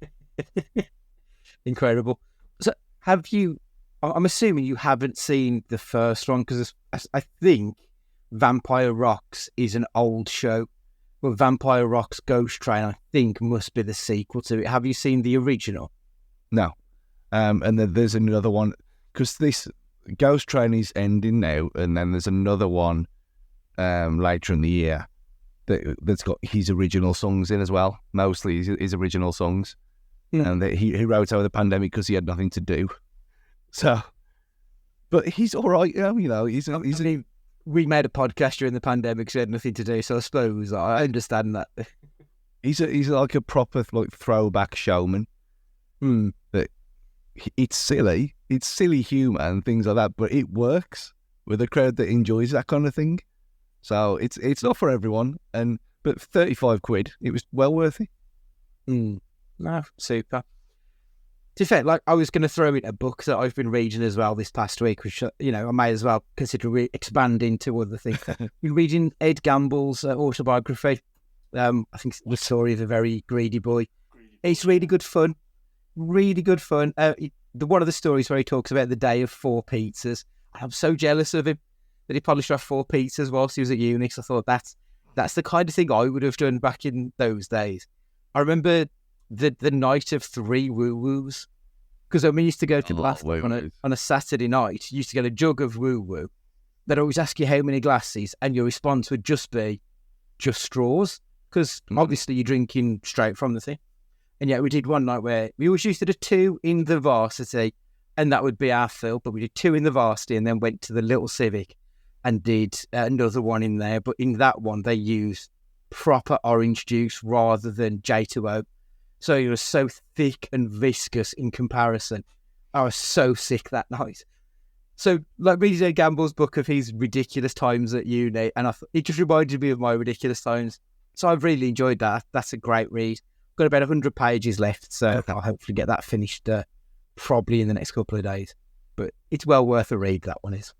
Incredible. So have you... I'm assuming you haven't seen the first one, because I think Vampire Rocks is an old show. Well, Vampire Rocks Ghost Train, I think, must be the sequel to it. Have you seen the original? No. And then there's another one, because this Ghost Train is ending now, and then there's another one later in the year that's got his original songs in as well, mostly his original songs. Mm. And that he wrote over the pandemic because he had nothing to do. So, but he's all right, he's we made a podcast during the pandemic, so he had nothing to do, so I suppose I understand that. He's like a proper throwback showman. That it's silly humour and things like that, but it works with a crowd that enjoys that kind of thing. So it's not for everyone, but 35 quid, it was well worth it. No, super. To be fair, I was going to throw in a book that I've been reading as well this past week, which, I may as well consider expanding to other things. Been reading Ed Gamble's autobiography. I think it's the story of a very greedy boy. It's really good fun. Really good fun. One of the stories where he talks about the day of 4 pizzas. I'm so jealous of him that he polished off 4 pizzas whilst he was at uni. So I thought that's the kind of thing I would have done back in those days. I remember the night of 3 woo-woos, because when we used to go to Glasgow on a Saturday night, you used to get a jug of woo-woo, they'd always ask you how many glasses, and your response would just be, just straws, because obviously you're drinking straight from the thing. And yet we did one night where we always used to do 2 in the varsity, and that would be our fill, but we did 2 in the varsity and then went to the little civic and did another one in there. But in that one, they used proper orange juice rather than J2O. So it was so thick and viscous in comparison. I was so sick that night. So, like, reading Gamble's book of his ridiculous times at uni, and it just reminded me of my ridiculous times. So I've really enjoyed that. That's a great read. Got about 100 pages left, so I'll hopefully get that finished probably in the next couple of days. But it's well worth a read, that one is.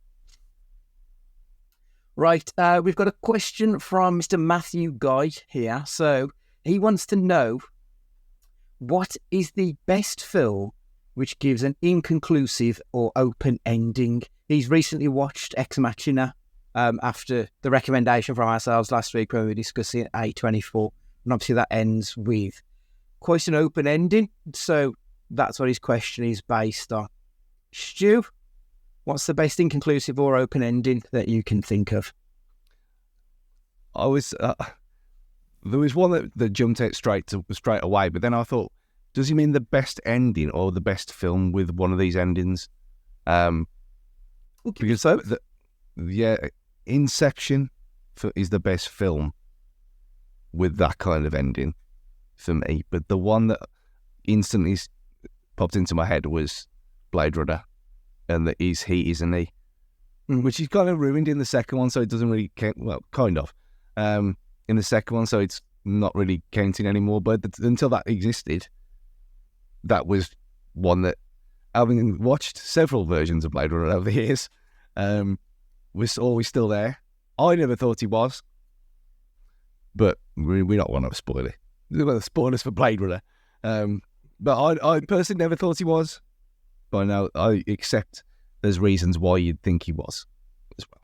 Right, we've got a question from Mr. Matthew Guy here. So he wants to know, what is the best film which gives an inconclusive or open ending? He's recently watched Ex Machina after the recommendation from ourselves last week when we were discussing A24. And obviously that ends with quite an open ending. So that's what his question is based on. Stu, what's the best inconclusive or open ending that you can think of? There was one that jumped out straight away, but then I thought, does he mean the best ending or the best film with one of these endings? Because Inception is the best film with that kind of ending for me. But the one that instantly popped into my head was Blade Runner, and the is he, isn't he? Which is kind of ruined in the second one, so it doesn't really count. Well, kind of. In the second one, so it's not really counting anymore. But until that existed, that was one that, having watched several versions of Blade Runner over the years, was always still there. I never thought he was, but we don't want to spoil it. We're going to spoil us for Blade Runner. But I personally never thought he was. But now I accept there's reasons why you'd think he was as well.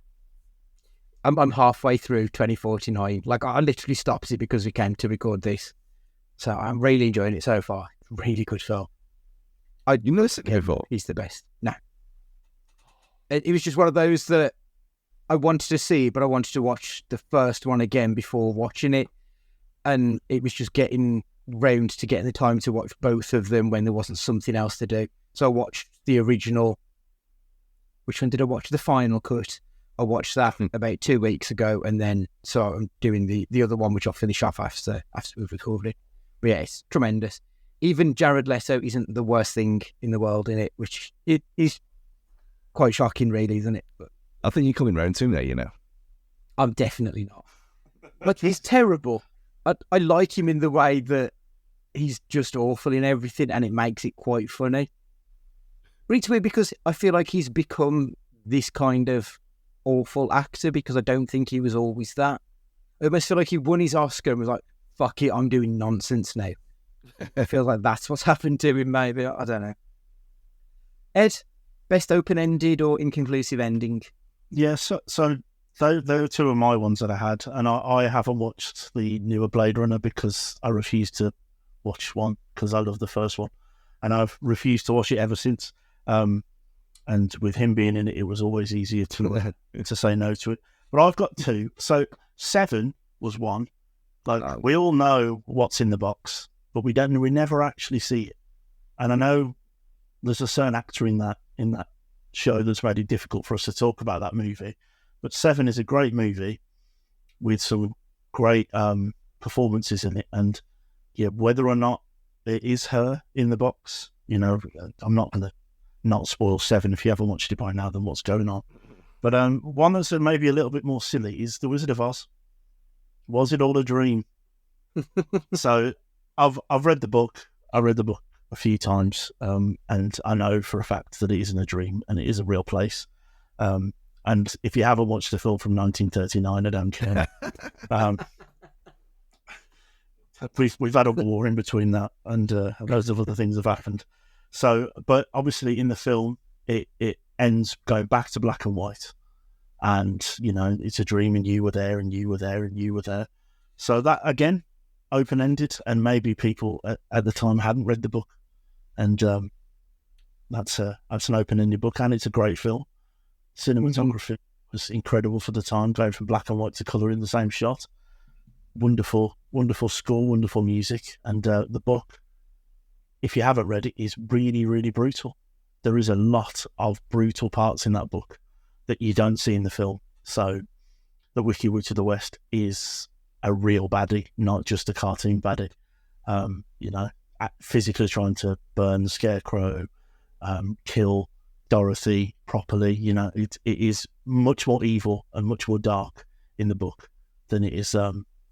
I'm halfway through 2049. Like, I literally stopped it because we came to record this. So I'm really enjoying it so far. Really good film. You know, he's the best. No. It was just one of those that I wanted to see, but I wanted to watch the first one again before watching it. And it was just getting round to getting the time to watch both of them when there wasn't something else to do. So I watched the original. Which one did I watch? The final cut. I watched that about 2 weeks ago, and then so I'm doing the other one, which I'll finish off after we've recorded it. But yeah, it's tremendous. Even Jared Leto isn't the worst thing in the world in it, which it is quite shocking, really, isn't it? But I think you're coming round to him there, you know. I'm definitely not. But he's terrible. I like him in the way that he's just awful in everything, and it makes it quite funny. But it's weird because I feel like he's become this kind of awful actor because I don't think he was always that. I almost feel like he won his Oscar and was like, fuck it, I'm doing nonsense now. I feel like that's what's happened to him, maybe. I don't know. Ed, best open-ended or inconclusive ending? Yeah, so there are 2 of my ones that I had, and I haven't watched the newer Blade Runner because I refused to watch one because I love the first one, and I've refused to watch it ever since. And with him being in it, it was always easier to say no to it. But I've got 2. So 7 was one. Like, we all know what's in the box, but we never actually see it. And I know there's a certain actor in that show that's made it difficult for us to talk about that movie. But 7 is a great movie with some great performances in it. And yeah, whether or not it is her in the box, you know, I'm not going to not spoil 7. If you haven't watched it by now, then what's going on? But one that's maybe a little bit more silly is The Wizard of Oz. Was it all a dream? So I've read the book. I read the book a few times, and I know for a fact that it isn't a dream and it is a real place. And if you haven't watched the film from 1939, I don't care. We've had a war in between that, and loads of other things have happened. So, but obviously in the film, it ends going back to black and white, and you know it's a dream, and you were there, and you were there, and you were there. So that again, open ended, and maybe people at the time hadn't read the book, and that's an open ended book, and it's a great film. Cinematography was incredible for the time, going from black and white to colour in the same shot. Wonderful, wonderful score, wonderful music. And the book, if you haven't read it, is really, really brutal. There is a lot of brutal parts in that book that you don't see in the film. So the Wicked Witch of the West is a real baddie, not just a cartoon baddie. Physically trying to burn the Scarecrow, kill Dorothy properly. It is much more evil and much more dark in the book than it is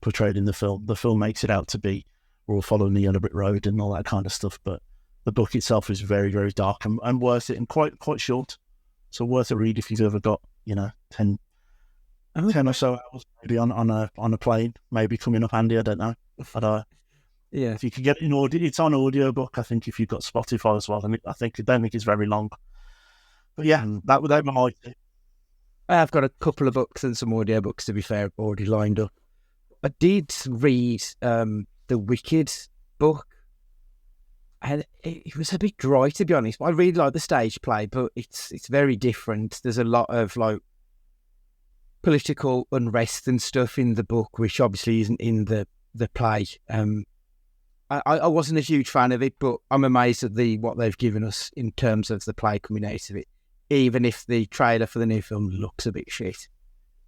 portrayed in the film. The film makes it out to be we're all following the yellow brick road and all that kind of stuff, but the book itself is very, very dark and worth it, and quite short. So worth a read if you've ever got 10 or so hours maybe on a plane, maybe coming up handy. I don't know. Yeah, if you could get it in audio, it's on audiobook. I think if you've got Spotify as well, I don't think it's very long. But yeah, that would be my tip. I have got a couple of books and some audiobooks, to be fair, already lined up. I did read the Wicked book, and it was a bit dry, to be honest. I really like the stage play, but it's very different. There's a lot of like political unrest and stuff in the book, which obviously isn't in the play. I wasn't a huge fan of it, but I'm amazed at what they've given us in terms of the play coming out of it, even if the trailer for the new film looks a bit shit.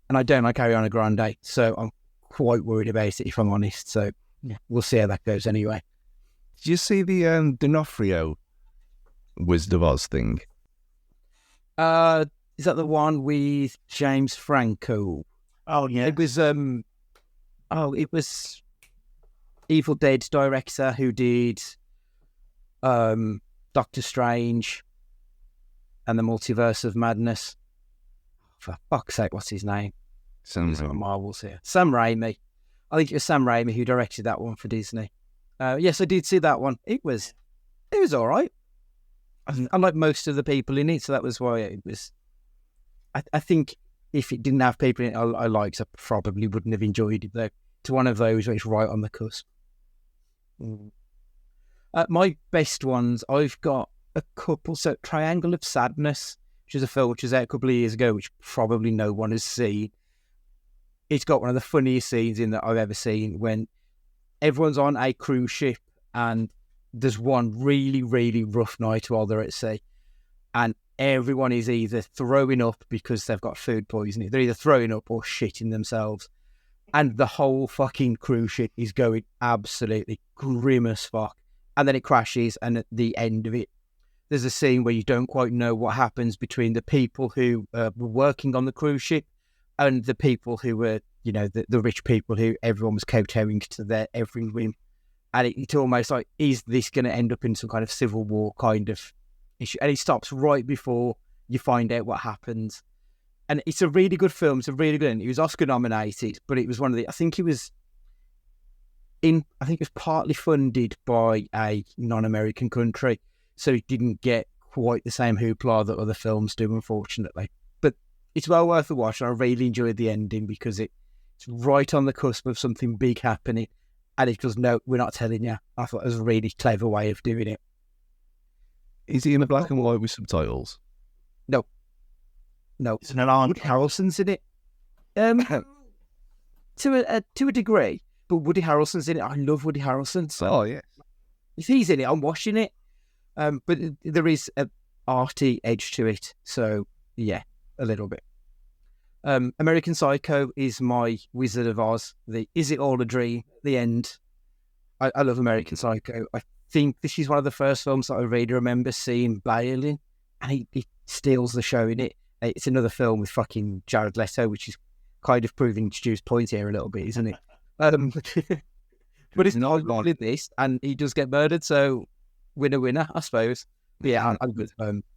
And I don't like Ariana Grande, so I'm quite worried about it, if I'm honest. So yeah, we'll see how that goes anyway. Did you see the D'Onofrio Wizard of Oz thing? Is that the one with James Franco? Oh yeah, it was Evil Dead director who did Doctor Strange and the Multiverse of Madness. For fuck's sake, what's his name? Sam Marvel's here. Sam Raimi. I think it was Sam Raimi who directed that one for Disney. Yes, I did see that one. It was all right. I like most of the people in it, so that was why it was. I think if it didn't have people in it I liked, I probably wouldn't have enjoyed it though. It's one of those where it's right on the cusp. My best ones, I've got a couple. So Triangle of Sadness, which is a film which was out a couple of years ago, which probably no one has seen. It's got one of the funniest scenes in that I've ever seen, when everyone's on a cruise ship and there's one really, really rough night while they're at sea, and everyone is either throwing up because they've got food poisoning. They're either throwing up or shitting themselves. And the whole fucking cruise ship is going absolutely grim as fuck. And then it crashes, and at the end of it, there's a scene where you don't quite know what happens between the people who were working on the cruise ship and the people who were, the rich people who everyone was kowtowing to their every whim. And it's almost like, is this going to end up in some kind of civil war kind of issue? And it stops right before you find out what happens. And it's a really good film. It's a really good one. It was Oscar nominated, but it was one of the, I think it was partly funded by a non-American country. So it didn't get quite the same hoopla that other films do, unfortunately. But it's well worth a watch. And I really enjoyed the ending because it's right on the cusp of something big happening. And it goes, no, we're not telling you. I thought it was a really clever way of doing it. Is he in a black and white with subtitles? No. It's an alarm. Woody Harrelson's in it. To a degree, but Woody Harrelson's in it. I love Woody Harrelson. So oh yeah. If he's in it, I'm watching it. But there is an arty edge to it. So yeah, a little bit. American Psycho is my Wizard of Oz. Is it all a dream? The end. I love American Psycho. I think this is one of the first films that I really remember seeing Bale in, and he steals the show in it. It's another film with fucking Jared Leto, which is kind of proving Stu's point here a little bit, isn't it? But it's not in this, and he does get murdered, so winner, I suppose. But yeah, I'm good.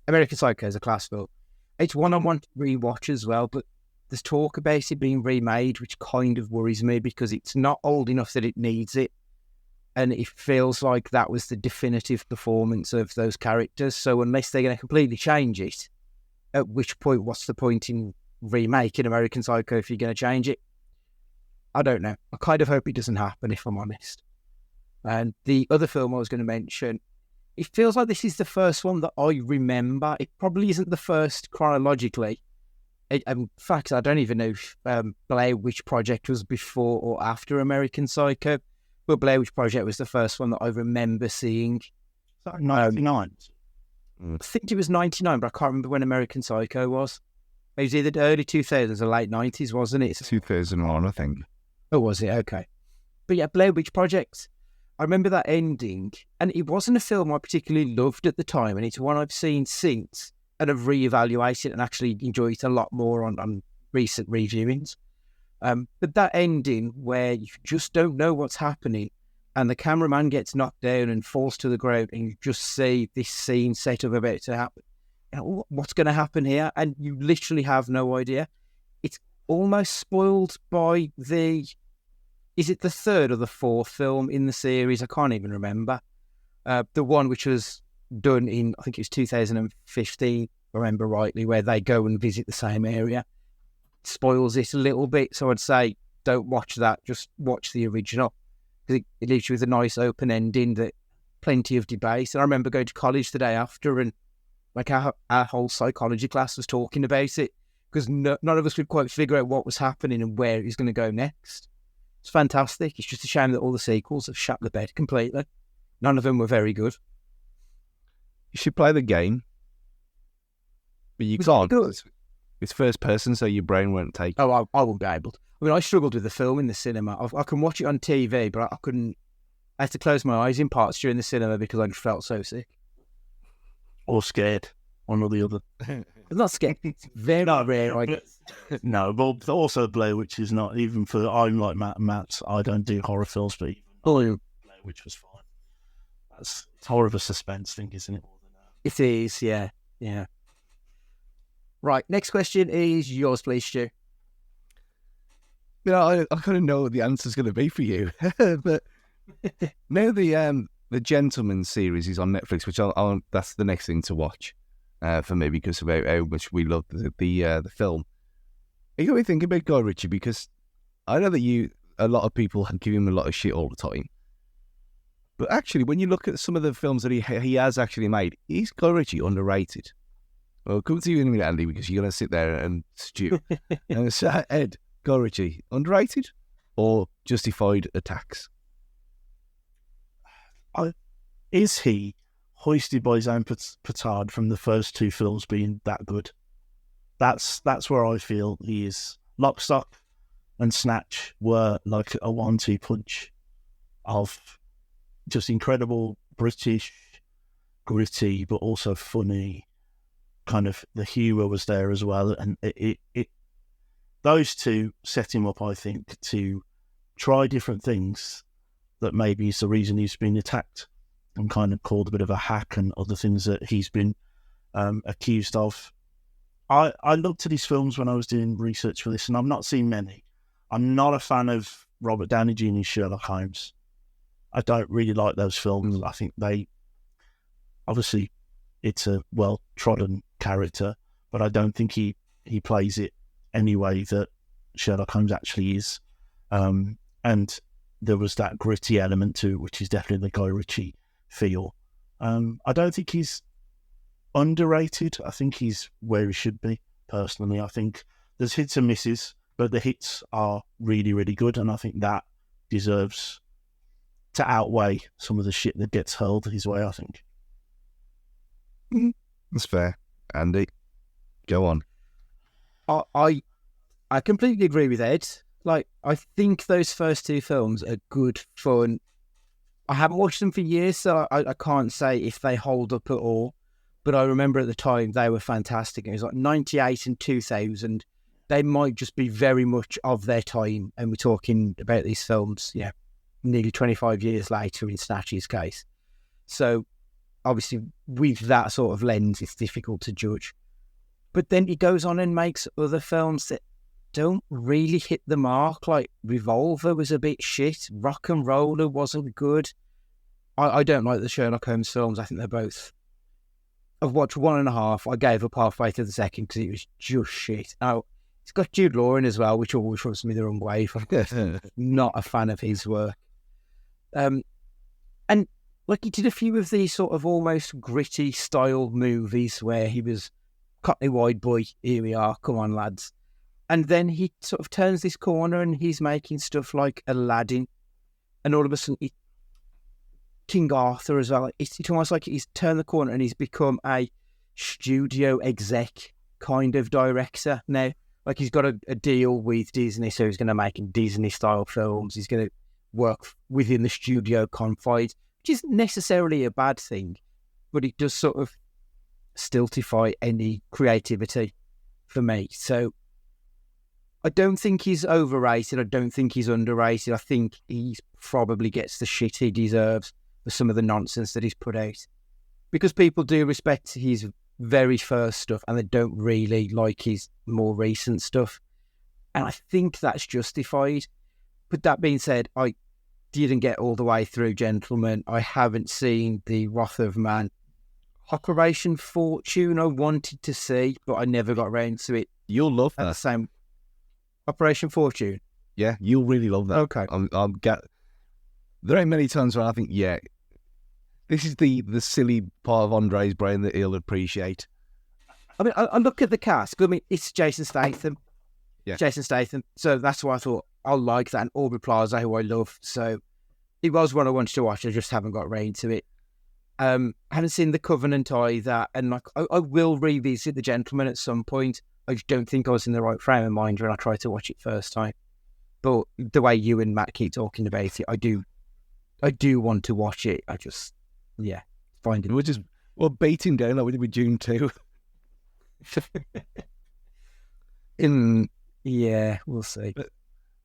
American Psycho is a class film. It's one I want to rewatch as well, but there's talk about it being remade, which kind of worries me because it's not old enough that it needs it. And it feels like that was the definitive performance of those characters. So unless they're going to completely change it, at which point, what's the point in remaking American Psycho if you're going to change it? I don't know. I kind of hope it doesn't happen, if I'm honest. And the other film I was going to mention, it feels like this is the first one that I remember. It probably isn't the first chronologically. In fact, I don't even know if Blair Witch Project was before or after American Psycho, but Blair Witch Project was the first one that I remember seeing. Is that 99? I think it was 99, but I can't remember when American Psycho was. It was either the early 2000s or late 90s, wasn't it? 2001, I think. Oh, was it? Okay. But yeah, Blair Witch Project. I remember that ending, and it wasn't a film I particularly loved at the time, and it's one I've seen since and have reevaluated and actually enjoyed it a lot more on recent reviewings. But that ending where you just don't know what's happening, and the cameraman gets knocked down and falls to the ground, and you just see this scene set up about to happen. You know, what's going to happen here? And you literally have no idea. It's almost spoiled by is it the third or the fourth film in the series? I can't even remember. The one which was done in, I think it was 2015, if I remember rightly, where they go and visit the same area. Spoils it a little bit. So I'd say don't watch that. Just watch the original. Because it leaves you with a nice open ending that plenty of debate. And I remember going to college the day after, and like our whole psychology class was talking about it, because none of us could quite figure out what was happening and where it was going to go next. It's fantastic. It's just a shame that all the sequels have shut the bed completely. None of them were very good. You should play the game. But you can't. It's first person, so your brain won't take it. Oh, I won't be able to. I mean, I struggled with the film in the cinema. I can watch it on TV, but I couldn't. I had to close my eyes in parts during the cinema because I just felt so sick. Or scared, one or the other. I'm not scared. It's very rare. No, but also Blair Witch is not, even for, I'm like Matt, I don't do horror films, but even Blair Witch was fine. It's more of a suspense thing, isn't it? It is, yeah. Right, next question is yours, please, Stu. I kind of know what the answer's going to be for you, but now the Gentleman series is on Netflix, which that's the next thing to watch for me because of how much we love the film. You got me thinking about Guy Ritchie, because I know that a lot of people give him a lot of shit all the time, but actually, when you look at some of the films that he has actually made, is Guy Ritchie underrated? Well, come to you in a minute, Andy, because you're going to sit there and stew. And so, Ed, Guy Ritchie, underrated or justified attacks? Is he hoisted by his own petard from the first two films being that good? That's where I feel he is. Lock, Stock and Snatch were like a 1-2 punch of just incredible British, gritty, but also funny. Kind of the humour was there as well, and it those two set him up, I think, to try different things that maybe is the reason he's been attacked and kind of called a bit of a hack and other things that he's been accused of. I looked at his films when I was doing research for this, and I've not seen many. I'm not a fan of Robert Downey Jr.'s Sherlock Holmes. I don't really like those films. I think obviously it's a well-trodden character, but I don't think he plays it any way that Sherlock Holmes actually is. And there was that gritty element to it, which is definitely the Guy Ritchie feel. I don't think he's underrated. I think he's where he should be, personally. I think there's hits and misses, but the hits are really, really good, and I think that deserves to outweigh some of the shit that gets hurled his way, I think. That's fair. Andy, go on. I completely agree with Ed. Like, I think those first two films are good fun. I haven't watched them for years, so I can't say if they hold up at all. But I remember at the time they were fantastic. It was like 98 and 2000. They might just be very much of their time. And we're talking about these films, nearly 25 years later in Snatch's case. So obviously with that sort of lens, it's difficult to judge. But then he goes on and makes other films that don't really hit the mark. Like Revolver was a bit shit. Rock and Roller wasn't good. I don't like the Sherlock Holmes films. I think they're both... I've watched one and a half. I gave up halfway to the second because it was just shit. Now, it's got Jude Law in as well, which always rubs me the wrong way. I'm not a fan of his work. And like he did a few of these sort of almost gritty style movies where he was Cockney wide boy, here we are, come on lads. And then he sort of turns this corner and he's making stuff like Aladdin, and all of a sudden King Arthur as well. It's almost like he's turned the corner and he's become a studio exec kind of director now. Like he's got a deal with Disney, so he's going to make Disney-style films. He's going to work within the studio confines, which isn't necessarily a bad thing, but it does sort of stultify any creativity for me. So I don't think he's overrated. I don't think he's underrated. I think he probably gets the shit he deserves for some of the nonsense that he's put out, because people do respect his very first stuff and they don't really like his more recent stuff, and I think that's justified. But that being said, I didn't get all the way through Gentlemen. I haven't seen the Wrath of Man. Operation Fortune I wanted to see, but I never got around to it. You'll love that. The same Operation Fortune. Yeah, you'll really love that. Okay. There ain't many times where I think, yeah, this is the silly part of Andre's brain that he'll appreciate. I mean, I look at the cast. I mean, it's Jason Statham. Yeah. Jason Statham. So that's why I thought I'll like that. And Aubrey Plaza, who I love. So it was one I wanted to watch. I just haven't got around to it. I haven't seen The Covenant either. And like, I will revisit The Gentleman at some point. I just don't think I was in the right frame of mind when I tried to watch it first time. But the way you and Matt keep talking about it, I do want to watch it. I just, find it. We're beating down like we did with June 2. We'll see.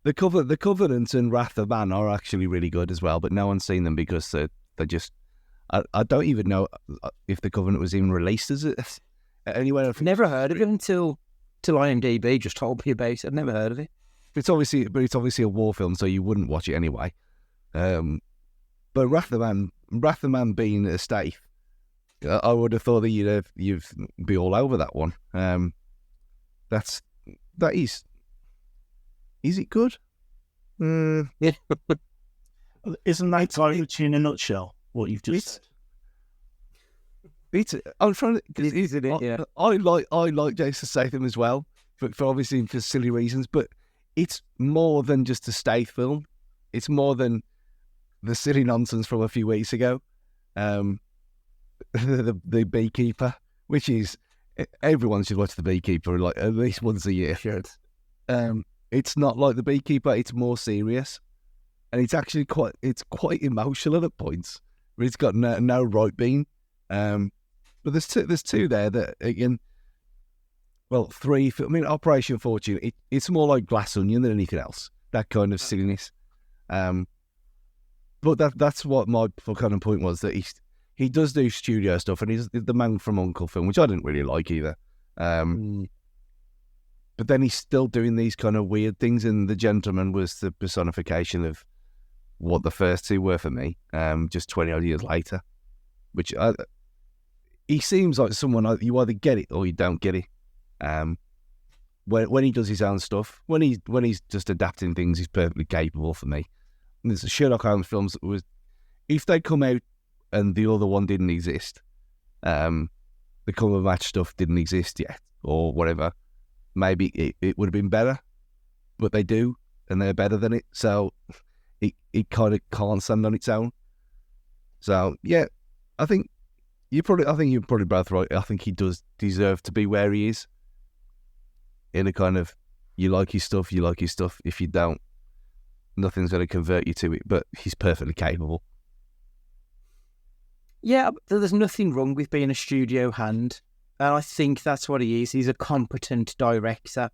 The Covenant and Wrath of Man are actually really good as well, but no one's seen them because they're just. I don't even know if The Covenant was even released as it anywhere. I've never heard of it until IMDb just told me about it. I've never heard of it. It's obviously a war film, so you wouldn't watch it anyway. But Wrath of Man being a Stath, I would have thought that you'd be all over that one. Is it good? Yeah. Isn't that Guy Ritchie in a nutshell? What you've just said. I'm trying to. Yeah. I like Jason Statham as well, for silly reasons. But it's more than just a Statham film. It's more than the silly nonsense from a few weeks ago. The Beekeeper, which is everyone should watch The Beekeeper like at least once a year. Should. It's not like The Beekeeper. It's more serious, and it's actually quite emotional at points. Where it's got no right being. But there's two there that again. Well, three. I mean, Operation Fortune. It's more like Glass Onion than anything else. That kind of silliness. But that's what my kind of point was, that he does do studio stuff, and he's the Man from U.N.C.L.E. film, which I didn't really like either. But then he's still doing these kind of weird things, and The Gentleman was the personification of what the first two were for me, just 20 odd years later. Which he seems like someone, you either get it or you don't get it. When he does his own stuff, when he's just adapting things, he's perfectly capable for me. And there's Sherlock Holmes films that was, if they'd come out and the other one didn't exist, the Cumberbatch stuff didn't exist yet, or whatever, maybe it would have been better. But they do, and they're better than it, so it kind of can't stand on its own. So yeah, I think you're probably both right. I think he does deserve to be where he is. In a kind of, you like his stuff. If you don't, nothing's going to convert you to it. But he's perfectly capable. Yeah, there's nothing wrong with being a studio hand, and I think that's what he is. He's a competent director.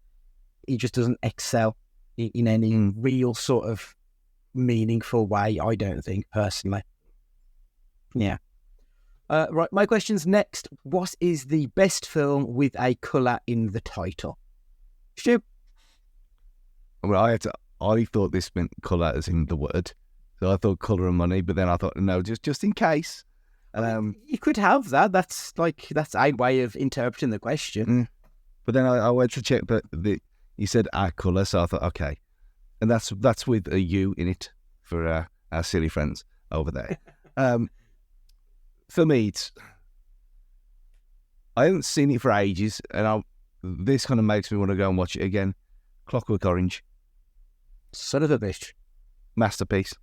He just doesn't excel in any real sort of meaningful way, I don't think, personally. Yeah. Right, my question's next. What is the best film with a colour in the title? Stu? Well, I thought this meant colour as in the word. So I thought colour and money, but then I thought, no, just in case. You could have that. That's a way of interpreting the question. But then I went to check, but you said our colour, so I thought, okay. And that's with a U in it for our silly friends over there. For me, I haven't seen it for ages, and this kind of makes me want to go and watch it again. Clockwork Orange. Son of a bitch. Masterpiece.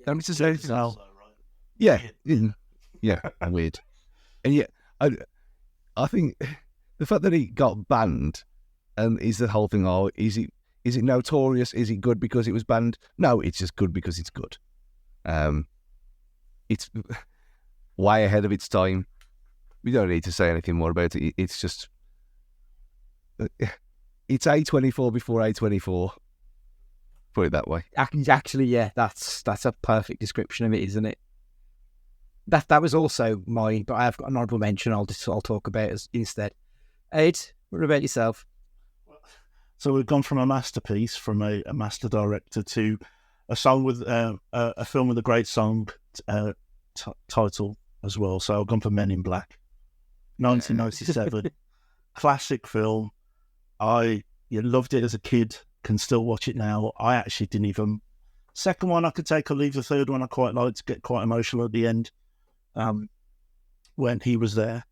Don't just say anything else. Right. Yeah, weird. And yet, I think the fact that he got banned, and is the whole thing, is it notorious? Is it good because it was banned? No, it's just good because it's good. It's way ahead of its time. We don't need to say anything more about it. It's just, it's A24 before A24. Put it that way. Actually, yeah, that's a perfect description of it, isn't it? That was also mine, but I have got an honourable mention. I'll talk about it instead. Ed, what about yourself? So we've gone from a masterpiece, from a master director, to a song with a film with a great song title as well. So I've gone for Men in Black, 1997, classic film. I loved it as a kid. Can still watch it now. I actually didn't even. Second one I could take or leave. The third one I quite liked. Get quite emotional at the end when he was there.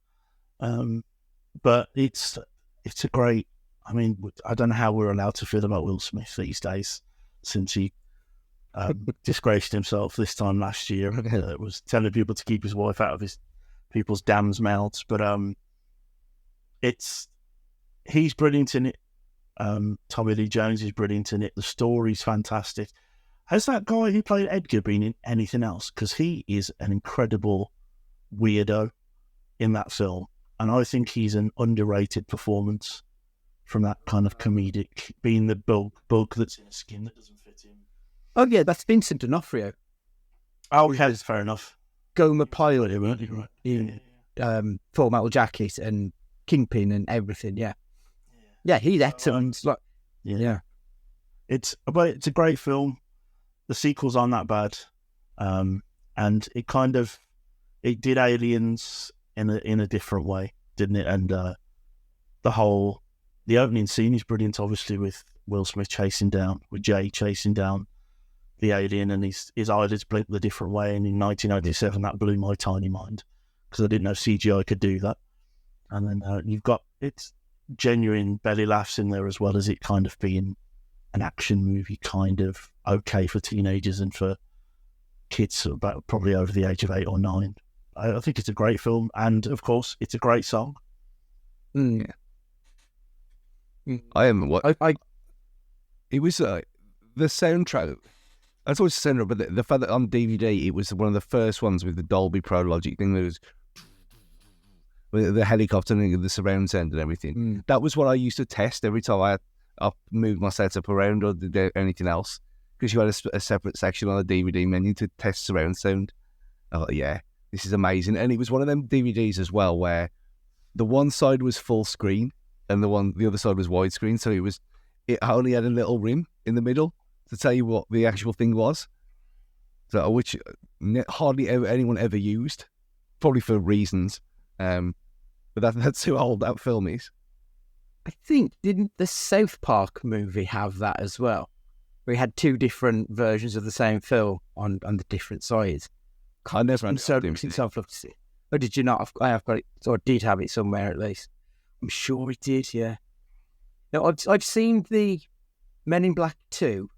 But it's a great. I mean, I don't know how we're allowed to feel about Will Smith these days, since he disgraced himself this time last year. Was telling people to keep his wife out of people's dams' mouths. But he's brilliant in it. Tommy Lee Jones is brilliant in it. The story's fantastic. Has that guy who played Edgar been in anything else? Because he is an incredible weirdo in that film, and I think he's an underrated performance from that kind of comedic, being the bug that's in his skin that doesn't fit him. Oh yeah, that's Vincent D'Onofrio. Oh, okay, that's fair enough. Goma Pilot, Right. in Full Metal Jacket and Kingpin and everything. Yeah, he's excellent. Yeah. It's a great film. The sequels aren't that bad, and it did Aliens in a different way, didn't it? And the opening scene is brilliant, obviously, with Will Smith chasing down the alien, and his eyelids blink the different way. And in 1997, that blew my tiny mind, because I didn't know CGI could do that. And then you've got it's genuine belly laughs in there, as well as it kind of being an action movie, kind of okay for teenagers and for kids about probably over the age of 8 or 9. I think it's a great film, and of course, it's a great song. Yeah. I am what it was the soundtrack. That's always the soundtrack, but the fact that on DVD it was one of the first ones with the Dolby Pro Logic thing. That was with the helicopter and the surround sound and everything. That was what I used to test every time I moved my setup around or did anything else, because you had a separate section on the DVD menu to test surround sound. I thought, yeah, this is amazing. And it was one of them DVDs as well where the one side was full screen and the other side was widescreen, so it only had a little rim in the middle to tell you what the actual thing was, so which hardly anyone ever used, probably for reasons. But that's how old that film is. I think, didn't the South Park movie have that as well? We had 2 different versions of the same film on the different sides. I never had since I've looked at it. Or did you not? I have got it, or did have it somewhere at least. I'm sure it did, yeah. Now, I've seen the Men in Black 2,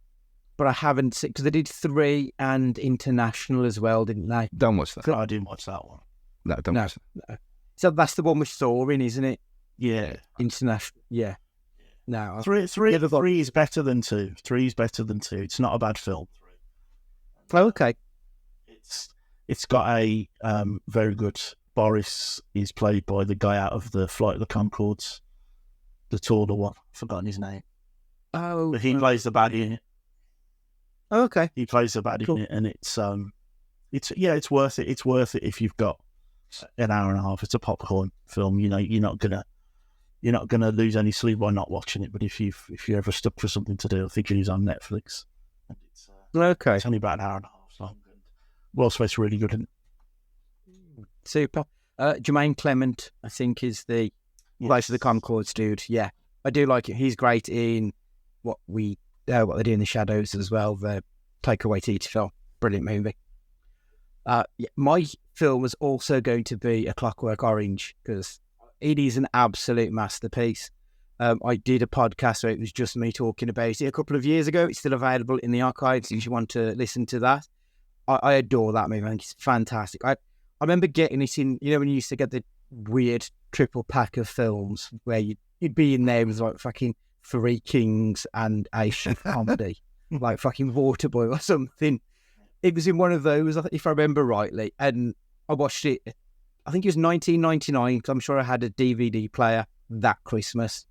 but I haven't seen, because they did 3 and International as well, didn't they? Don't watch that. I didn't watch that one. No, don't watch that. No. So that's the one with Thor in, isn't it? Yeah. International, yeah. No. Three is better than 2. 3 is better than 2. It's not a bad film. Oh, okay. It's got a very good. Boris is played by the guy out of the Flight of the Conchords, the taller one. I've forgotten his name. Oh, but he plays the baddie in it. Oh, okay. He plays the baddie in it, and it's worth it. It's worth it if you've got an hour and a half. It's a popcorn film. You know, you're not gonna lose any sleep by not watching it. But if you're ever stuck for something to do, I think it is on Netflix. And okay. It's only about an hour and a half long. Will Smith's really good in it. Super. Jermaine Clement, I think, is the Flight of the Conchords dude. Yeah, I do like it. He's great in what they do in the Shadows as well. The Taika Waititi film, brilliant movie. My film was also going to be A Clockwork Orange because it is an absolute masterpiece. I did a podcast where it was just me talking about it a couple of years ago. It's still available in the archives if you want to listen to that. I adore that movie. I think it's fantastic. I remember getting it in, when you used to get the weird triple pack of films where you'd be in there with like fucking Three Kings and a comedy, like fucking Waterboy or something. It was in one of those, if I remember rightly, and I watched it, I think it was 1999, because I'm sure I had a DVD player that Christmas.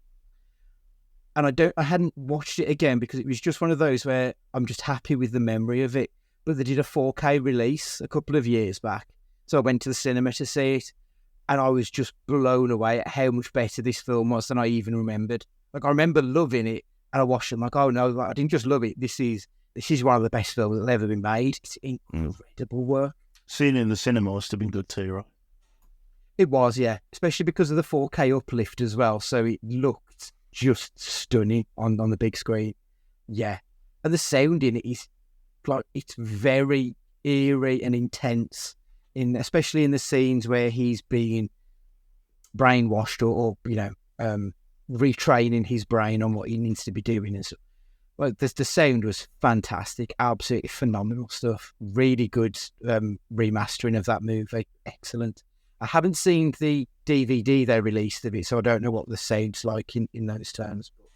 And I hadn't watched it again because it was just one of those where I'm just happy with the memory of it. But they did a 4K release a couple of years back. So I went to the cinema to see it, and I was just blown away at how much better this film was than I even remembered. Like, I remember loving it, and I watched it, I'm like, oh no, I didn't just love it. This is one of the best films that's ever been made. It's incredible work. Seeing it in the cinema must have been good too, right? It was, yeah. Especially because of the 4K uplift as well. So it looked just stunning on the big screen. Yeah. And the sound in it is like, it's very eerie and intense, especially in the scenes where he's being brainwashed or retraining his brain on what he needs to be doing and stuff. Like, the sound was fantastic, absolutely phenomenal stuff. Really good remastering of that movie, excellent. I haven't seen the DVD they released of it, so I don't know what the sound's like in those terms. But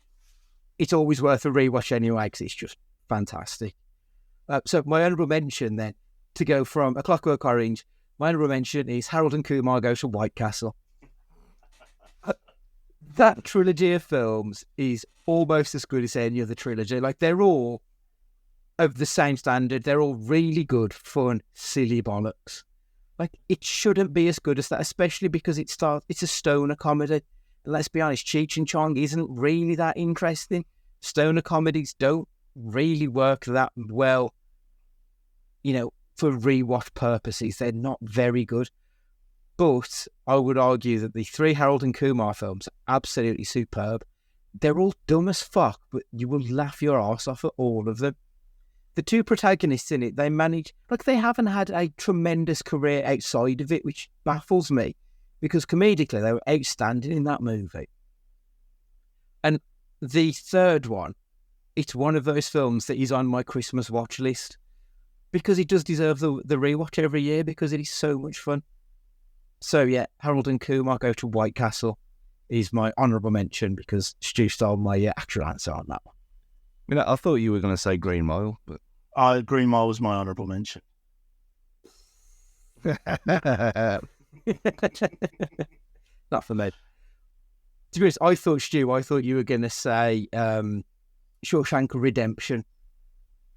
it's always worth a rewatch anyway because it's just fantastic. So my honourable mention then, to go from A Clockwork Orange, my honourable mention is Harold and Kumar Go to White Castle. That trilogy of films is almost as good as any other trilogy. Like, they're all of the same standard. They're all really good, fun, silly bollocks. Like, it shouldn't be as good as that, especially because it's a stoner comedy. And let's be honest, Cheech and Chong isn't really that interesting. Stoner comedies don't really work that well, for rewatch purposes. They're not very good. But I would argue that the three Harold and Kumar films are absolutely superb. They're all dumb as fuck, but you will laugh your arse off at all of them. The two protagonists in it, they haven't had a tremendous career outside of it, which baffles me, because comedically they were outstanding in that movie. And the third one, it's one of those films that is on my Christmas watch list, because it does deserve the rewatch every year, because it is so much fun. So yeah, Harold and Kumar Go to White Castle is my honourable mention, because Stu stole my actual answer on that one. I thought you were going to say Green Mile, but Green Mile was my honourable mention. Not for me. To be honest, I thought you were going to say Shawshank Redemption.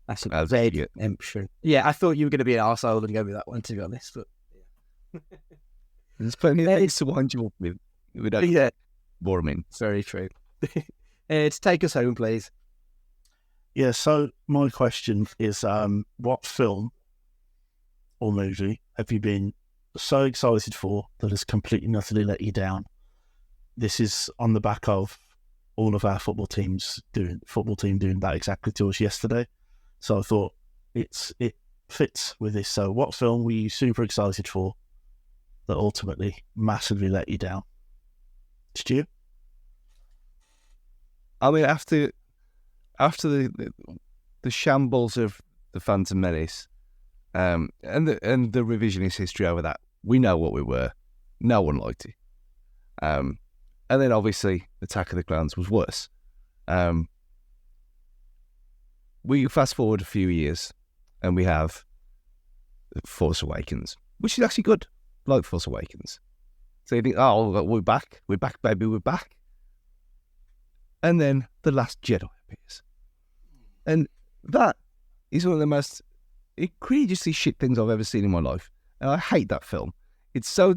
That's a redemption. Yeah, I thought you were going to be an arsehole and go with that one, to be honest. But yeah. There's plenty of things to wind you up with. We don't bore them in. Very true. To take us home, please. Yeah, so my question is, what film or movie have you been so excited for that has completely and utterly let you down? This is on the back of all of our football team doing that exactly to us yesterday. So I thought it fits with this. So what film were you super excited for that ultimately massively let you down? Stu? I mean, after the shambles of the Phantom Menace, and the revisionist history over that, we know what we were. No one liked it. And then obviously Attack of the Clowns was worse. We fast forward a few years, and we have Force Awakens, which is actually good, like Force Awakens. So you think, oh, we're back, baby, we're back. And then The Last Jedi appears. And that is one of the most egregiously shit things I've ever seen in my life. And I hate that film. It's so...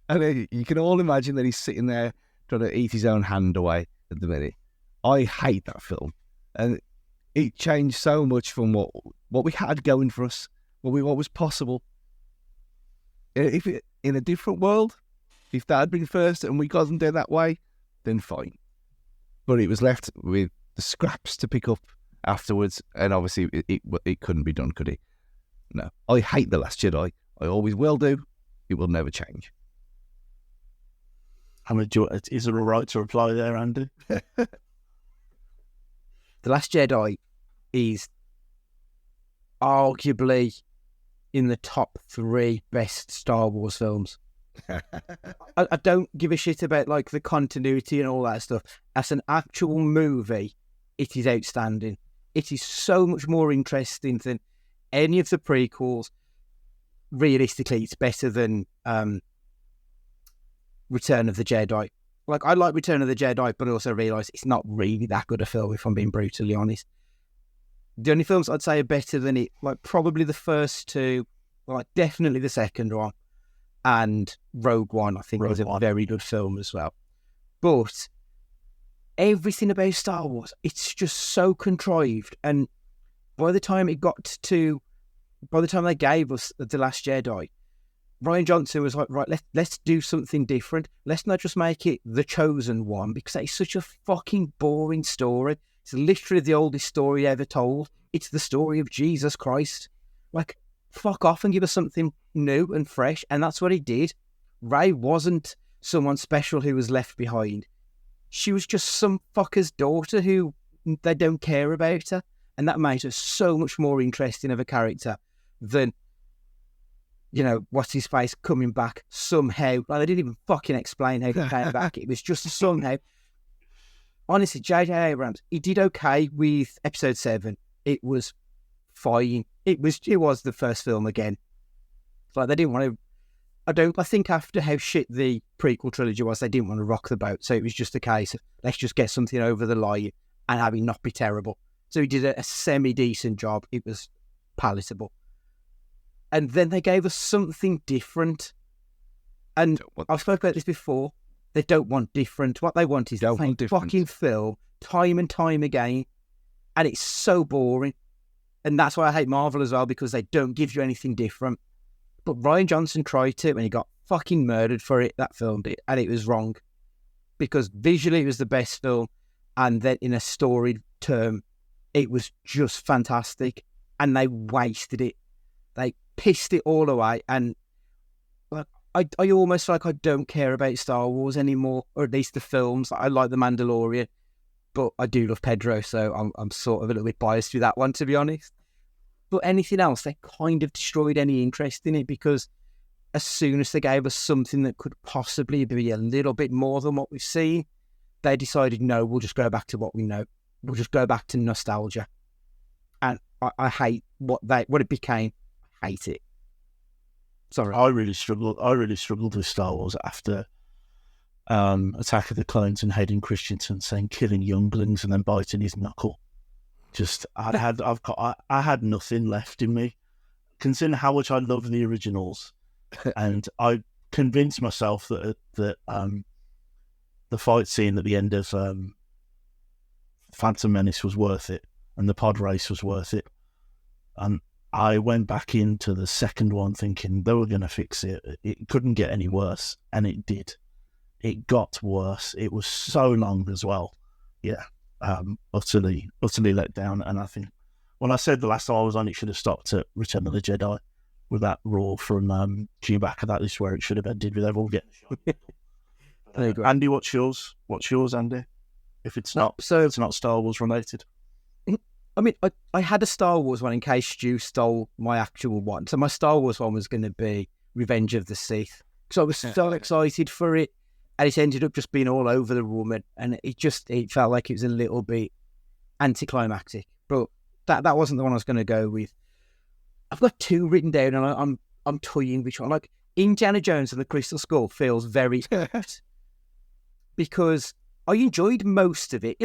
and you can all imagine that he's sitting there trying to eat his own hand away at the minute. I hate that film. And it changed so much from what we had going for us, what was possible. If in a different world, if that had been first and we got them there that way, then fine. But it was left with the scraps to pick up afterwards, and obviously it couldn't be done, could it? No. I hate The Last Jedi. I always will do. It will never change. Is it all right to reply there, Andy? The Last Jedi is arguably in the top 3 best Star Wars films. I don't give a shit about like the continuity and all that stuff. As an actual movie, it is outstanding. It is so much more interesting than any of the prequels. Realistically, it's better than Return of the Jedi. Like, I like Return of the Jedi, but I also realise it's not really that good a film, if I'm being brutally honest. The only films I'd say are better than it, like probably the first 2, like definitely the second one, and Rogue One, I think, was a very good film as well. But everything about Star Wars, it's just so contrived. And by the time they gave us The Last Jedi, Rian Johnson was like, right, let's do something different. Let's not just make it The Chosen One, because that is such a fucking boring story. It's literally the oldest story ever told. It's the story of Jesus Christ. Like, fuck off and give us something new and fresh. And that's what he did. Rey wasn't someone special who was left behind. She was just some fucker's daughter who they don't care about her. And that made her so much more interesting of a character than, you know, what's his face coming back somehow. Like, they didn't even fucking explain how he came back. It was just somehow. Honestly, J.J. Abrams, he did okay with episode 7. It was fine. It was the first film again. Like, they didn't want to. I think after how shit the prequel trilogy was, they didn't want to rock the boat. So it was just a case of, let's just get something over the line and have it not be terrible. So he did a semi-decent job. It was palatable. And then they gave us something different. And I've spoken about this before. They don't want different. What they want is the same fucking film, time and time again. And it's so boring. And that's why I hate Marvel as well, because they don't give you anything different. But Rian Johnson tried to, and he got fucking murdered for it, that film did. And it was wrong. Because visually it was the best film. And then in a story term, it was just fantastic. And they wasted it. They pissed it all away. And like, I almost like I don't care about Star Wars anymore, or at least the films. I like The Mandalorian, but I do love Pedro, so I'm sort of a little bit biased with that one, to be honest. But anything else, they kind of destroyed any interest in it, because as soon as they gave us something that could possibly be a little bit more than what we've seen, they decided, no, we'll just go back to what we know. We'll just go back to nostalgia. And I hate what it became. I hate it. Sorry. I really struggled with Star Wars after Attack of the Clones and Hayden Christensen saying killing younglings and then biting his knuckle. Just I had nothing left in me. Considering how much I love the originals, and I convinced myself that the fight scene at the end of Phantom Menace was worth it, and the pod race was worth it. And I went back into the second one thinking they were going to fix it. It couldn't get any worse, and it did. It got worse. It was so long as well. Yeah, utterly let down. And I think when I said the last time I was on, it should have stopped at Return of the Jedi with that roar from Chewbacca. That is where it should have ended, with everyone getting shot. Andy, what's yours? What's yours, Andy? If it's not Star Wars related. I mean, I had a Star Wars one in case Stu stole my actual one. So my Star Wars one was going to be Revenge of the Sith. So I was so excited for it. And it ended up just being all over the woman. And it felt like it was a little bit anticlimactic. But that wasn't the one I was going to go with. I've got 2 written down, and I'm toying which one. Like, Indiana Jones and the Crystal Skull feels very apt. Because I enjoyed most of it.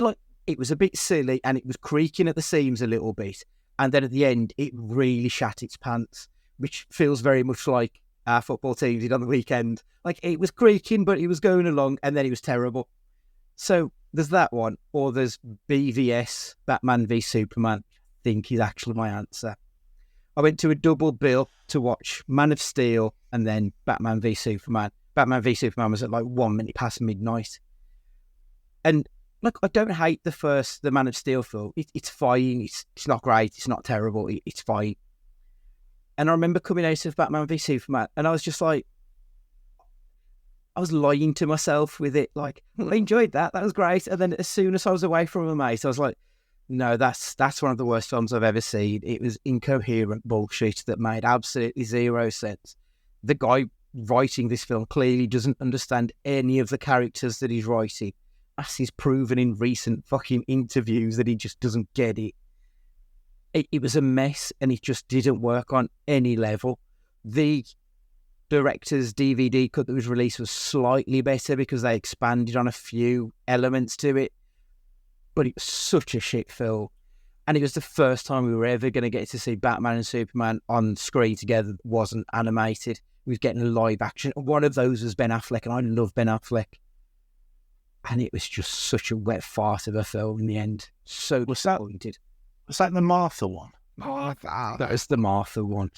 It was a bit silly, and it was creaking at the seams a little bit. And then at the end, it really shat its pants, which feels very much like our football team did on the weekend. Like, it was creaking, but it was going along, and then it was terrible. So there's that one, or there's BVS, Batman v Superman. I think is actually my answer. I went to a double bill to watch Man of Steel and then Batman v Superman. Batman v Superman was at like 1 minute past midnight. And look, I don't hate the Man of Steel film. It's fine. It's not great. It's not terrible. It's fine. And I remember coming out of Batman v Superman, and I was just like, I was lying to myself with it. Like, I enjoyed that. That was great. And then as soon as I was away from a mate, I was like, no, that's one of the worst films I've ever seen. It was incoherent bullshit that made absolutely zero sense. The guy writing this film clearly doesn't understand any of the characters that he's writing, as he's proven in recent fucking interviews that he just doesn't get it. It was a mess, and it just didn't work on any level. The director's DVD cut that was released was slightly better because they expanded on a few elements to it, but it was such a shit film. And it was the first time we were ever going to get to see Batman and Superman on screen together that wasn't animated. We was getting live action. One of those was Ben Affleck, and I love Ben Affleck. And it was just such a wet fart of a film in the end. So disappointed. Was that the Martha one? Martha. That was the Martha one.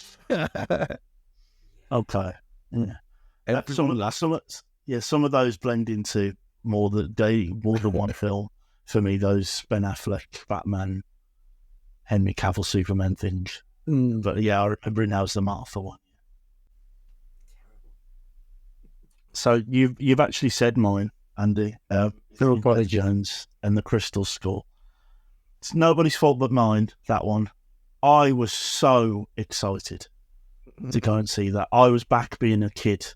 Okay. Yeah. Some of those blend into more than one film. For me, those Ben Affleck, Batman, Henry Cavill, Superman things. But yeah, I remember now as the Martha one. So you've actually said mine, Andy. Phil Brother Jones and the Crystal Skull. It's nobody's fault but mine, that one. I was so excited to go and see that. I was back being a kid,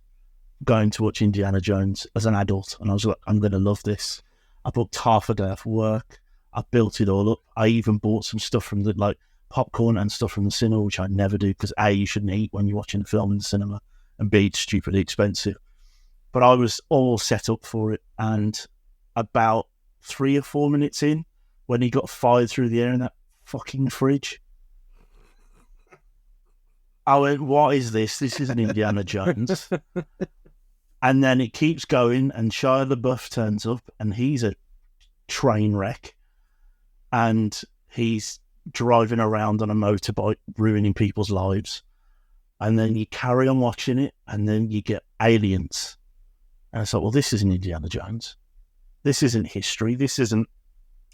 going to watch Indiana Jones as an adult, and I was like, I'm going to love this. I booked half a day off work. I built it all up. I even bought some stuff from the, like, popcorn and stuff from the cinema, which I never do, because A, you shouldn't eat when you're watching a film in the cinema, and B, it's stupidly expensive. But I was all set up for it, and about 3 or 4 minutes in, when he got fired through the air in that fucking fridge, I went, what is this? This isn't Indiana Jones. And then it keeps going, and Shia LaBeouf turns up, and he's a train wreck, and he's driving around on a motorbike, ruining people's lives. And then you carry on watching it, and then you get aliens. And I thought, well, this isn't Indiana Jones. This isn't history. This isn't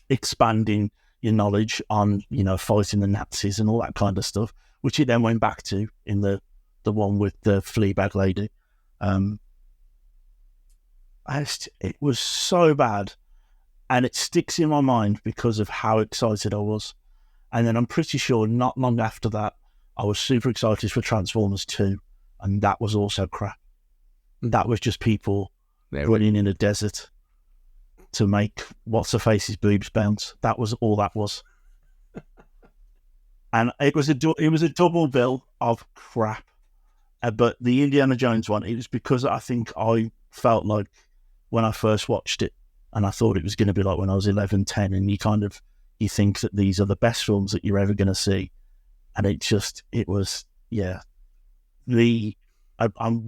expanding your knowledge on, fighting the Nazis and all that kind of stuff, which it then went back to in the one with the Fleabag lady. It was so bad, and it sticks in my mind because of how excited I was. And then I'm pretty sure not long after that, I was super excited for Transformers 2, and that was also crap. That was just people running in a desert to make what's-her-face's boobs bounce. That was all that was. And it was a double bill of crap. But the Indiana Jones one, it was because I think I felt like when I first watched it, and I thought it was going to be like when I was 11, 10, and you think that these are the best films that you're ever going to see. And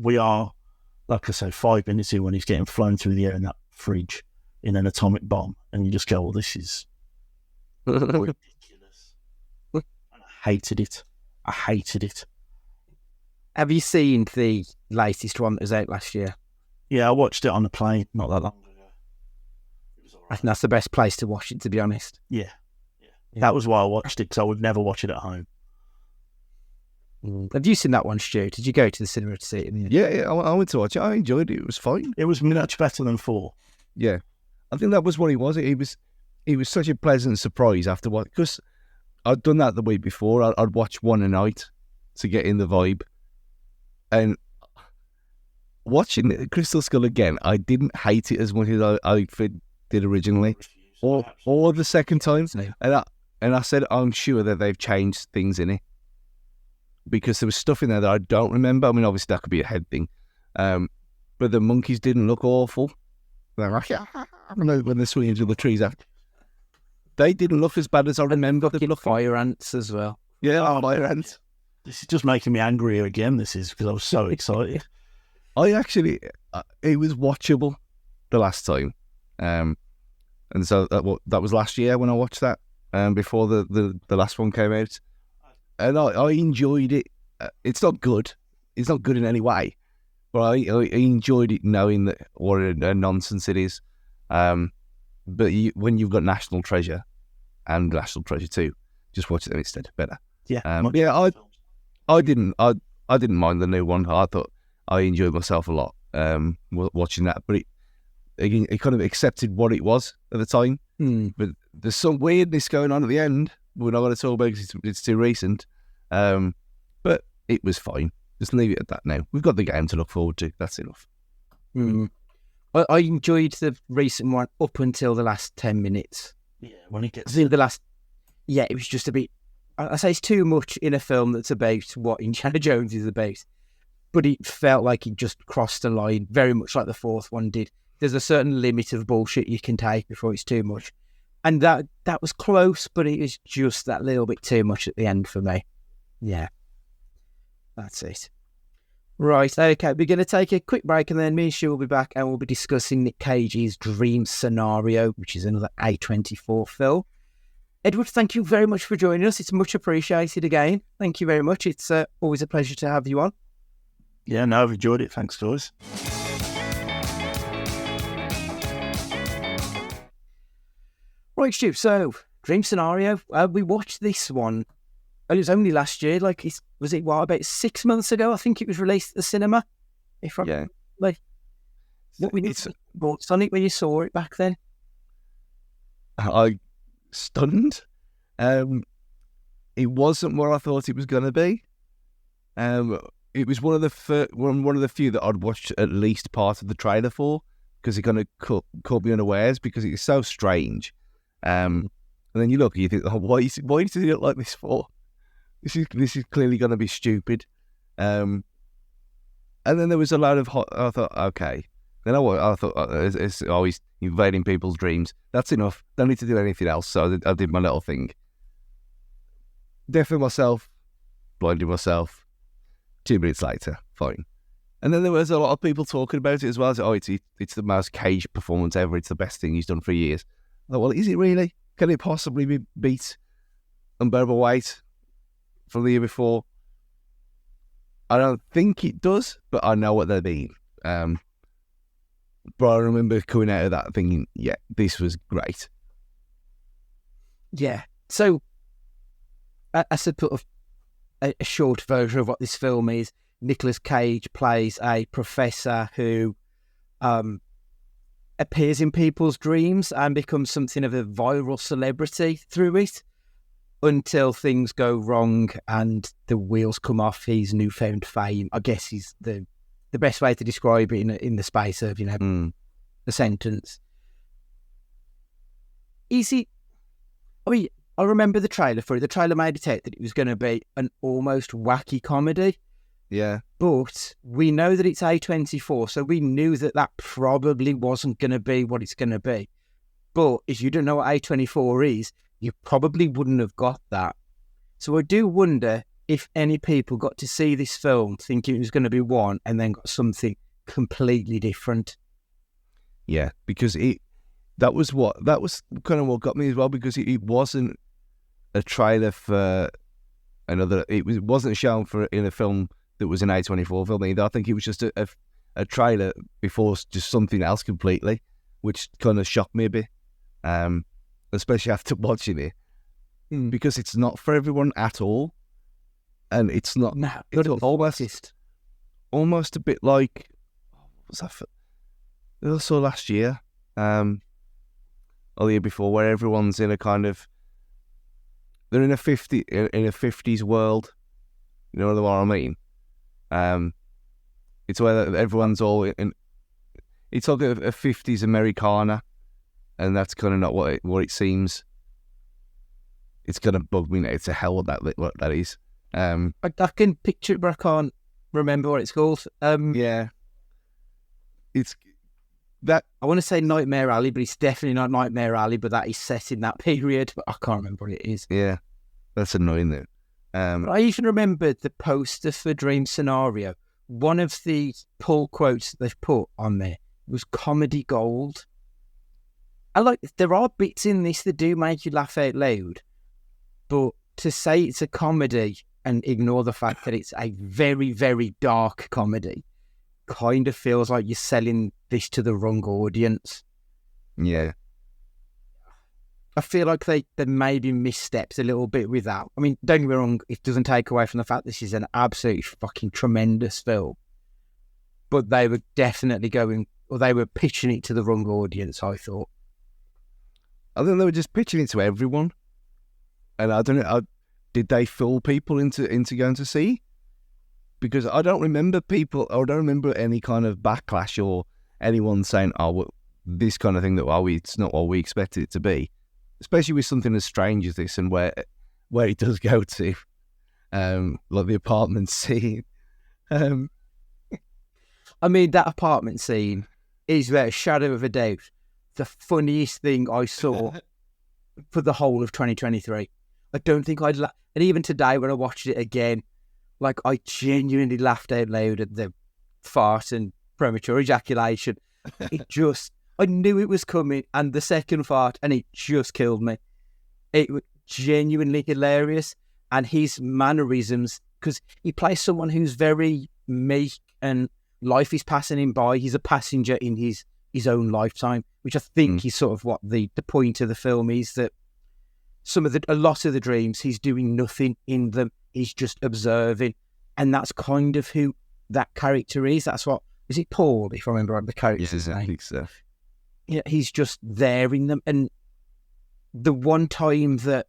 we are, like I say, 5 minutes in when he's getting flown through the air in that fridge in an atomic bomb, and you just go, well, this is ridiculous. And I hated it. Have you seen the latest one that was out last year? Yeah, I watched it on a plane not that long ago. It was all right. I think that's the best place to watch it, to be honest. Yeah. That was why I watched it, because I would never watch it at home. Have you seen that one, Stu? Did you go to the cinema to see it in the end? Yeah, I went to watch it. I enjoyed it. It was fine. It was much better than 4. Yeah. I think that was what it was. It was such a pleasant surprise after what, because I'd done that the week before. I'd watch one a night to get in the vibe. And watching Crystal Skull again, I didn't hate it as much as I did originally, or the second time. And I said, I'm sure that they've changed things in it, because there was stuff in there that I don't remember. I mean, obviously that could be a head thing, but the monkeys didn't look awful. They're like, I don't know, when they're swinging through the trees. They didn't look as bad as I remember. They looked fire ants as well. Yeah, fire ants. This is just making me angrier again. This is because I was so excited. I actually, it was watchable the last time. And so that was last year when I watched that, before the last one came out. And I enjoyed it. It's not good. It's not good in any way. But I enjoyed it knowing that what a nonsense it is. But when you've got National Treasure and National Treasure 2, just watch them instead. Better. Yeah. I didn't mind the new one. I thought I enjoyed myself a lot watching that, but it kind of accepted what it was at the time. But there's some weirdness going on at the end. We're not going to talk about it because it's too recent. But it was fine. Just leave it at that now. We've got the game to look forward to. That's enough. I enjoyed the recent one up until the last 10 minutes. Yeah, when it gets... It was just a bit... I say it's too much in a film that's about what Indiana Jones is about. But it felt like it just crossed the line, very much like the fourth one did. There's a certain limit of bullshit you can take before it's too much. And that was close, but it was just that little bit too much at the end for me. Yeah. That's it. Right, okay, we're going to take a quick break and then me and Stu will be back and we'll be discussing Nick Cage's Dream Scenario, which is another A24 film. Edward, thank you very much for joining us. It's much appreciated again. Thank you very much. It's always a pleasure to have you on. Yeah, no, I've enjoyed it. Thanks, guys. Right, Stu, so Dream Scenario, we watched this one. It was only last year, about 6 months ago? I think it was released at the cinema. What were your thoughts on it when you saw it back then? I stunned. It wasn't what I thought it was going to be. It was one of the few that I'd watched at least part of the trailer for because it kind of caught me unawares because it was so strange. And then you look and you think, why is it look like this for? This is clearly going to be stupid. And then there was a load of I thought, okay. Then I thought, it's always invading people's dreams. That's enough. Don't need to do anything else. So I did my little thing. Deafened myself, blinded myself. 2 minutes later, fine. And then there was a lot of people talking about it as well. It's the most Cage performance ever. It's the best thing he's done for years. I thought, well, is it really? Can it possibly beat Unbearable Weight from the year before? I don't think it does, but I know what they mean. But I remember coming out of that thinking, yeah, this was great. Yeah. So, as a sort of a short version of what this film is, Nicolas Cage plays a professor who appears in people's dreams and becomes something of a viral celebrity through it until things go wrong and the wheels come off his newfound fame. I guess is the best way to describe it in the space of, a sentence. Is it... I mean, I remember the trailer for it. The trailer made it out that it was going to be an almost wacky comedy. Yeah. But we know that it's A24, so we knew that probably wasn't going to be what it's going to be. But if you don't know what A24 is, you probably wouldn't have got that. So I do wonder if any people got to see this film thinking it was going to be one and then got something completely different. Yeah, because that was kind of what got me as well, because it wasn't a trailer for another. It wasn't shown in a film that was an A24 film either. I think it was just a trailer before just something else completely, which kind of shocked me a bit, especially after watching it, because it's not for everyone at all, and it's not. No, it's almost a bit like, what was that? I saw last year, or the year before, where everyone's in a kind of, they're in a 50s world. You know what I mean? It's where everyone's all in. It's like a 50s Americana, and that's kind of not what it seems. It's gonna bug me now to hell what that is. I can picture it, but I can't remember what it's called. Yeah, it's that. I want to say Nightmare Alley, but it's definitely not Nightmare Alley. But that is set in that period, but I can't remember what it is. Yeah, that's annoying though. I even remember the poster for Dream Scenario. One of the pull quotes that they've put on there was comedy gold. And there are bits in this that do make you laugh out loud, but to say it's a comedy and ignore the fact that it's a very, very dark comedy kind of feels like you're selling this to the wrong audience. Yeah. I feel like they maybe misstepped a little bit with that. I mean, don't get me wrong, it doesn't take away from the fact this is an absolutely fucking tremendous film. But they were definitely they were pitching it to the wrong audience, I thought. I think they were just pitching it to everyone. And I don't know, did they fool people into going to see? Because I don't remember any kind of backlash or anyone saying, oh, well, this kind of thing, it's not what we expected it to be. Especially with something as strange as this, and where it does go to, like the apartment scene. I mean, that apartment scene is, without a shadow of a doubt, the funniest thing I saw for the whole of 2023. I don't think and even today when I watched it again, like, I genuinely laughed out loud at the fart and premature ejaculation. I knew it was coming, and the second fart, and it just killed me. It was genuinely hilarious, and his mannerisms, because he plays someone who's very meek and life is passing him by. He's a passenger in his own lifetime, which I think is sort of what the point of the film is, that a lot of the dreams, he's doing nothing in them. He's just observing, and that's kind of who that character is. That's what, is it Paul, if I remember right, the character's name? I think so. Yeah, he's just there in them. And the one time that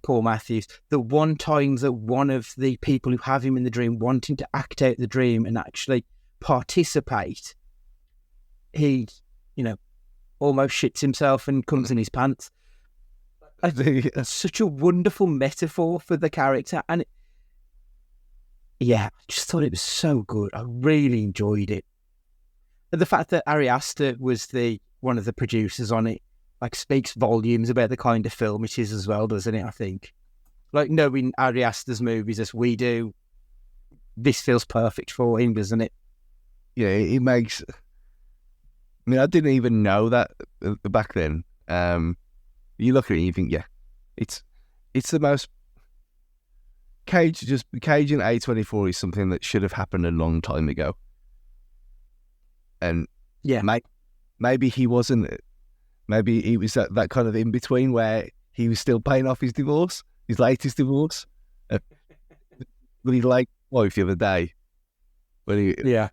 Paul Matthews, the one time that one of the people who have him in the dream wanting to act out the dream and actually participate, he, almost shits himself and comes in his pants. It's such a wonderful metaphor for the character. And I just thought it was so good. I really enjoyed it. And the fact that Ari Aster was one of the producers on it, like, speaks volumes about the kind of film it is as well, doesn't it, I think? Like, knowing Ari Aster's movies as we do, this feels perfect for him, doesn't it? Yeah, it makes... I mean, I didn't even know that back then. You look at it and you think, it's the most... Cage and A24 is something that should have happened a long time ago. And maybe he wasn't. Maybe he was that kind of in between where he was still paying off his latest divorce. But he like wife the other day. That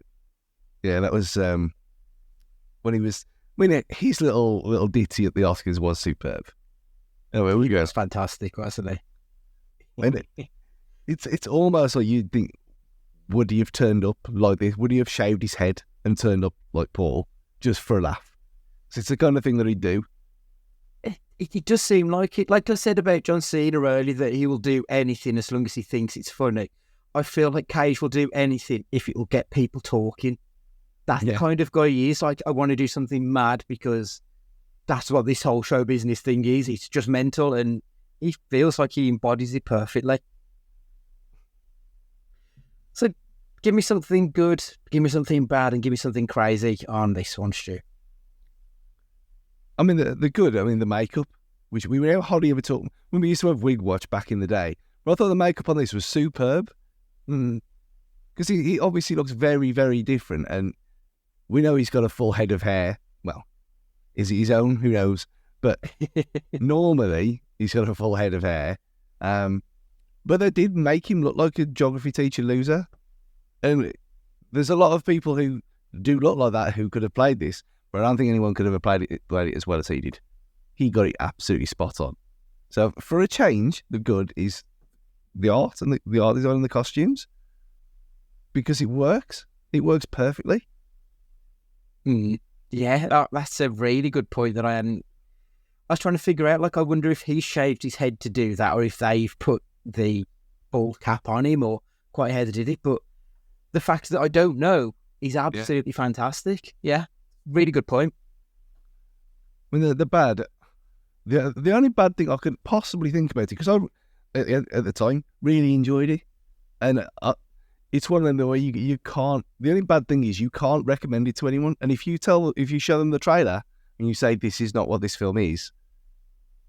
was when he was. I mean, his little ditty at the Oscars was superb. Anyway, we go. It's fantastic, wasn't it? And it's almost like you'd think, would he have turned up like this? Would he have shaved his head and turned up like Paul just for a laugh? So it's the kind of thing that he'd do. It does seem like it. Like I said about John Cena earlier, that he will do anything as long as he thinks it's funny. I feel like Cage will do anything if it will get people talking. That's the kind of guy he is. Like, I want to do something mad because that's what this whole show business thing is. It's just mental, and he feels like he embodies it perfectly. So give me something good, give me something bad, and give me something crazy on this one, Stu. I mean, the good, the makeup, which we were hardly ever talking. When we used to have Wig Watch back in the day, but I thought the makeup on this was superb. Because he obviously looks very, very different, and we know he's got a full head of hair. Well, is it his own? Who knows? But normally he's got a full head of hair. But they did make him look like a geography teacher loser. And there's a lot of people who do look like that who could have played this, but I don't think anyone could have played it as well as he did. He got it absolutely spot on. So for a change, the good is the art and the art design and the costumes, because it works. It works perfectly. Yeah, that's a really good point that I hadn't... I was trying to figure out, like, I wonder if he shaved his head to do that, or if they've put the bald cap on him, or quite how they did it. But the fact that I don't know is absolutely fantastic. Yeah, really good point. I mean, the only bad thing I could possibly think about it, because I, at the time, really enjoyed it. And it's one of them where you can't... The only bad thing is you can't recommend it to anyone. And if you show them the trailer and you say this is not what this film is,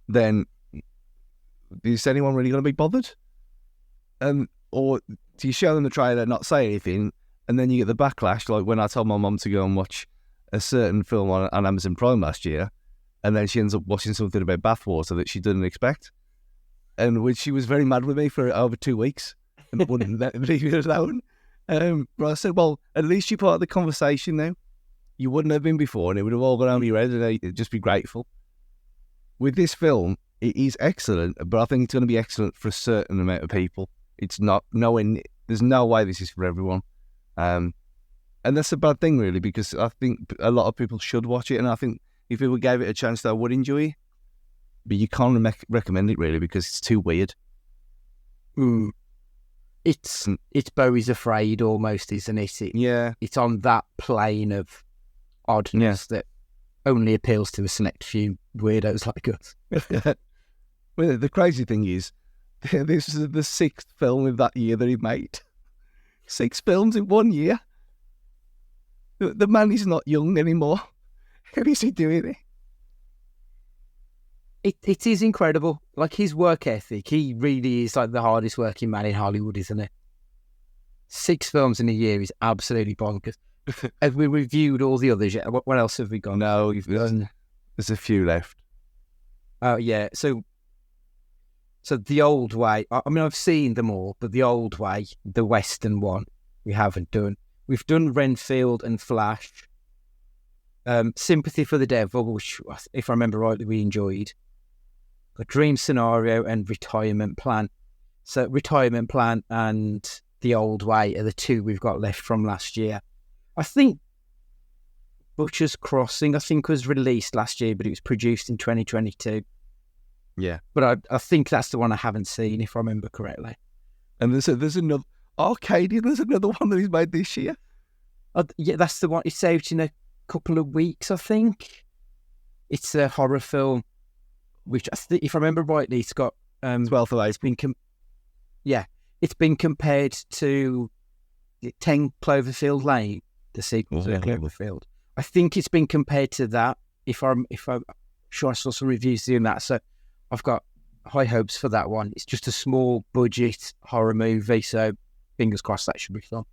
then is anyone really going to be bothered? Or do you show them the trailer, not say anything, and then you get the backlash? Like when I told my mum to go and watch a certain film on Amazon Prime last year, and then she ends up watching something about bathwater that she didn't expect, and which she was very mad with me for over 2 weeks and wouldn't let me leave it alone. But I said, well, at least you're part of the conversation now. You wouldn't have been before, and it would have all gone over your head, and I'd just be grateful. With this film, it is excellent, but I think it's going to be excellent for a certain amount of people. It's not knowing. There's no way this is for everyone, and that's a bad thing, really, because I think a lot of people should watch it, and I think if people gave it a chance, they would enjoy it. But you can't recommend it really because it's too weird. It's Bowie's Afraid almost, isn't it? Yeah. It's on that plane of oddness that only appeals to a select few weirdos like us. Well, the crazy thing is, this is the 6th film of that year that he made. 6 films in 1 year. The man is not young anymore. How is he doing it? It is incredible. Like, his work ethic, he really is like the hardest working man in Hollywood, isn't it? 6 films in a year is absolutely bonkers. Have we reviewed all the others yet? What else have we got? No, there's a few left. Oh, yeah. So The Old Way, I mean, I've seen them all, but The Old Way, the Western one, we haven't done. We've done Renfield and Flash. Sympathy for the Devil, which, if I remember rightly, we enjoyed. A Dream Scenario and Retirement Plan. So Retirement Plan and The Old Way are the 2 we've got left from last year. I think Butcher's Crossing, was released last year, but it was produced in 2022. Yeah. But I think that's the one I haven't seen, if I remember correctly. And there's another Arcadian. There's another one that he's made this year. Yeah, that's the one. It's out in a couple of weeks, I think. It's a horror film, which if I remember rightly, it's got 12th of April. It's been compared to 10 Cloverfield Lane, the sequel to Cloverfield. I think it's been compared to that. If I'm sure I saw some reviews doing that, so I've got high hopes for that one. It's just a small budget horror movie, so fingers crossed that should be fun.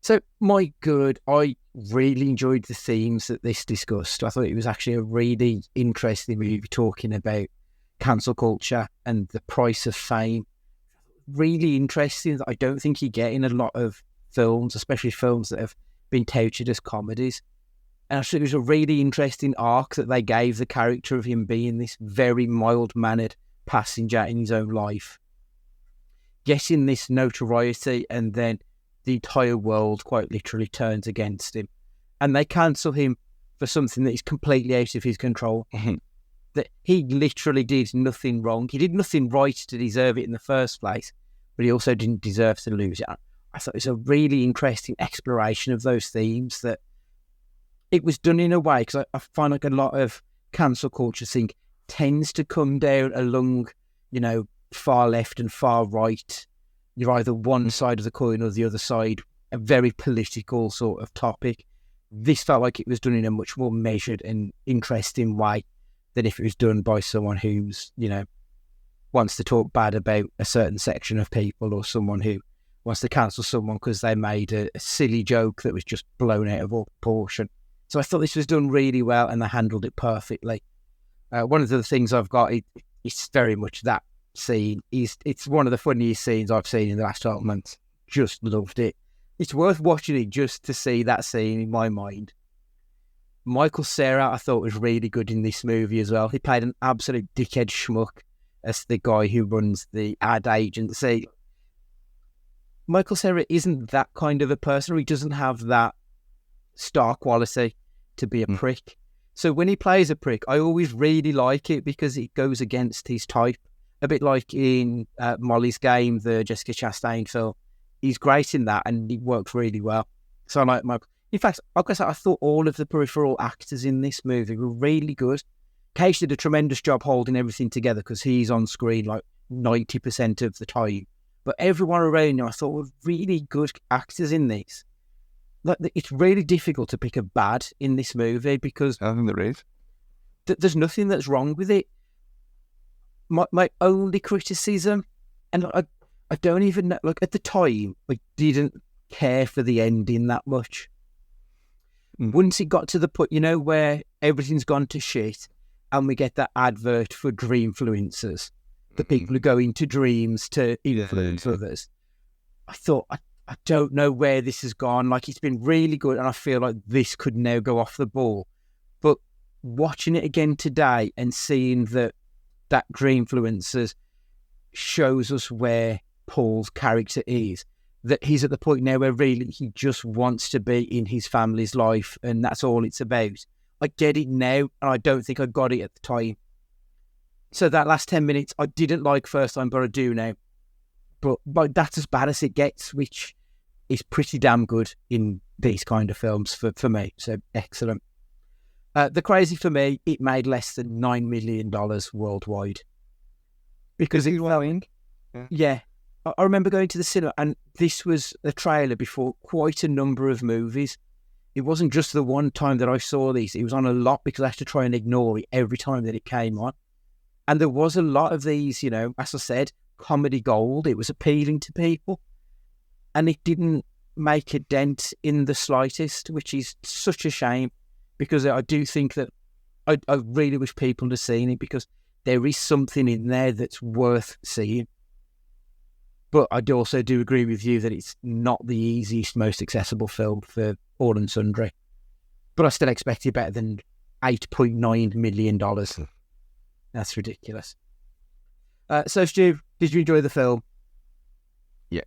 So, my good, I really enjoyed the themes that this discussed. I thought it was actually a really interesting movie talking about cancel culture and the price of fame. Really interesting that I don't think you get in a lot of films, especially films that have been touted as comedies. And I thought it was a really interesting arc that they gave the character of him being this very mild-mannered passenger in his own life, getting this notoriety, and then the entire world quite literally turns against him. And they cancel him for something that is completely out of his control. That he literally did nothing wrong. He did nothing right to deserve it in the first place, but he also didn't deserve to lose it. I thought it was a really interesting exploration of those themes, that it was done in a way, because I find like a lot of cancel culture thing tends to come down along, far left and far right. You're either one side of the coin or the other side, a very political sort of topic. This felt like it was done in a much more measured and interesting way than if it was done by someone who's, wants to talk bad about a certain section of people, or someone who wants to cancel someone because they made a silly joke that was just blown out of all proportion. So I thought this was done really well, and they handled it perfectly. One of the things I've got, it's very much that scene. It's one of the funniest scenes I've seen in the last 12 months. Just loved it. It's worth watching it just to see that scene in my mind. Michael Cera, I thought, was really good in this movie as well. He played an absolute dickhead schmuck as the guy who runs the ad agency. Michael Cera isn't that kind of a person. He doesn't have that star quality to be a prick. So when he plays a prick, I always really like it because it goes against his type. A bit like in Molly's Game, the Jessica Chastain film. He's great in that, and he works really well. So I like Michael. In fact, like I said, I thought all of the peripheral actors in this movie were really good. Cage did a tremendous job holding everything together because he's on screen like 90% of the time. But everyone around him, I thought, were really good actors in this. Like, it's really difficult to pick a bad in this movie because I think there is. There's nothing that's wrong with it. My only criticism, and I don't even know, like at the time, I didn't care for the ending that much. Once it got to the point, where everything's gone to shit, and we get that advert for dreamfluencers, the people who go into dreams to influence others. I thought, I don't know where this has gone. Like, it's been really good, and I feel like this could now go off the ball. But watching it again today and seeing that dreamfluencers shows us where Paul's character is, that he's at the point now where really he just wants to be in his family's life, and that's all it's about. I get it now, and I don't think I got it at the time. So that last 10 minutes, I didn't like first time, but I do now. But that's as bad as it gets, which is pretty damn good in these kind of films for me. So excellent. The crazy for me, it made less than $9 million worldwide. Because it's going. Yeah. I remember going to the cinema, and this was a trailer before quite a number of movies. It wasn't just the one time that I saw these. It was on a lot because I had to try and ignore it every time that it came on. And there was a lot of these, you know, as I said, comedy gold. It was appealing to people. And it didn't make a dent in the slightest, which is such a shame, because I do think that I really wish people had seen it, because there is something in there that's worth seeing. But I also do agree with you that it's not the easiest, most accessible film for all and sundry. But I still expect it better than $8.9 million. That's ridiculous. So, Stu, did you enjoy the film? Yeah,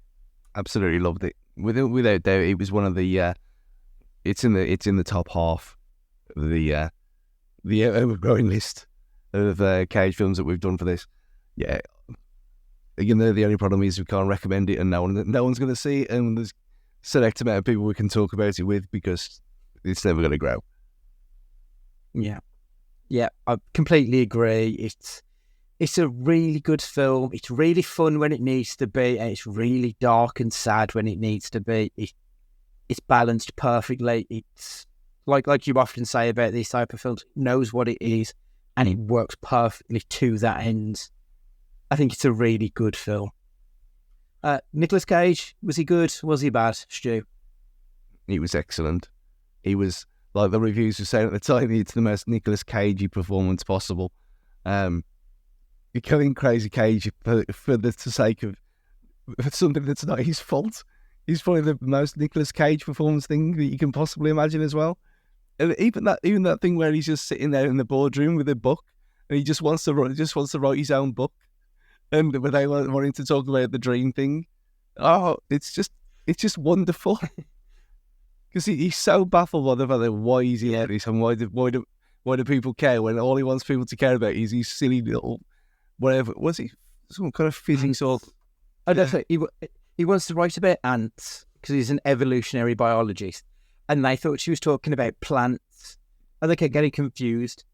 absolutely loved it. Without doubt, it was one of the. It's in the top half of the ever-growing list of Cage films that we've done for this. Yeah. You know, the only problem is we can't recommend it, and no one's going to see it, and there's a select amount of people we can talk about it with, because it's never going to grow. Yeah, I completely agree. It's a really good film. It's really fun when it needs to be, and it's really dark and sad when it needs to be. It's balanced perfectly. It's like you often say about these type of films, it knows what it is, and it works perfectly to that end. I think it's a really good film. Nicolas Cage, was he good? Was he bad, Stu? He was excellent. He was, like the reviews were saying at the time, it's the most Nicolas Cagey performance possible. Becoming crazy Cage for the sake of something that's not his fault. He's probably the most Nicolas Cage performance thing that you can possibly imagine as well. And even that thing where he's just sitting there in the boardroom with a book, and he just wants to write his own book. And when they were wanting to talk about the dream thing, it's just wonderful, because he's so baffled by the fact that why is he like this, and why do people care, when all he wants people to care about is his silly little whatever, was he some kind of physics or I don't think he wants to write about ants because he's an evolutionary biologist, and they thought she was talking about plants, and they kept getting confused.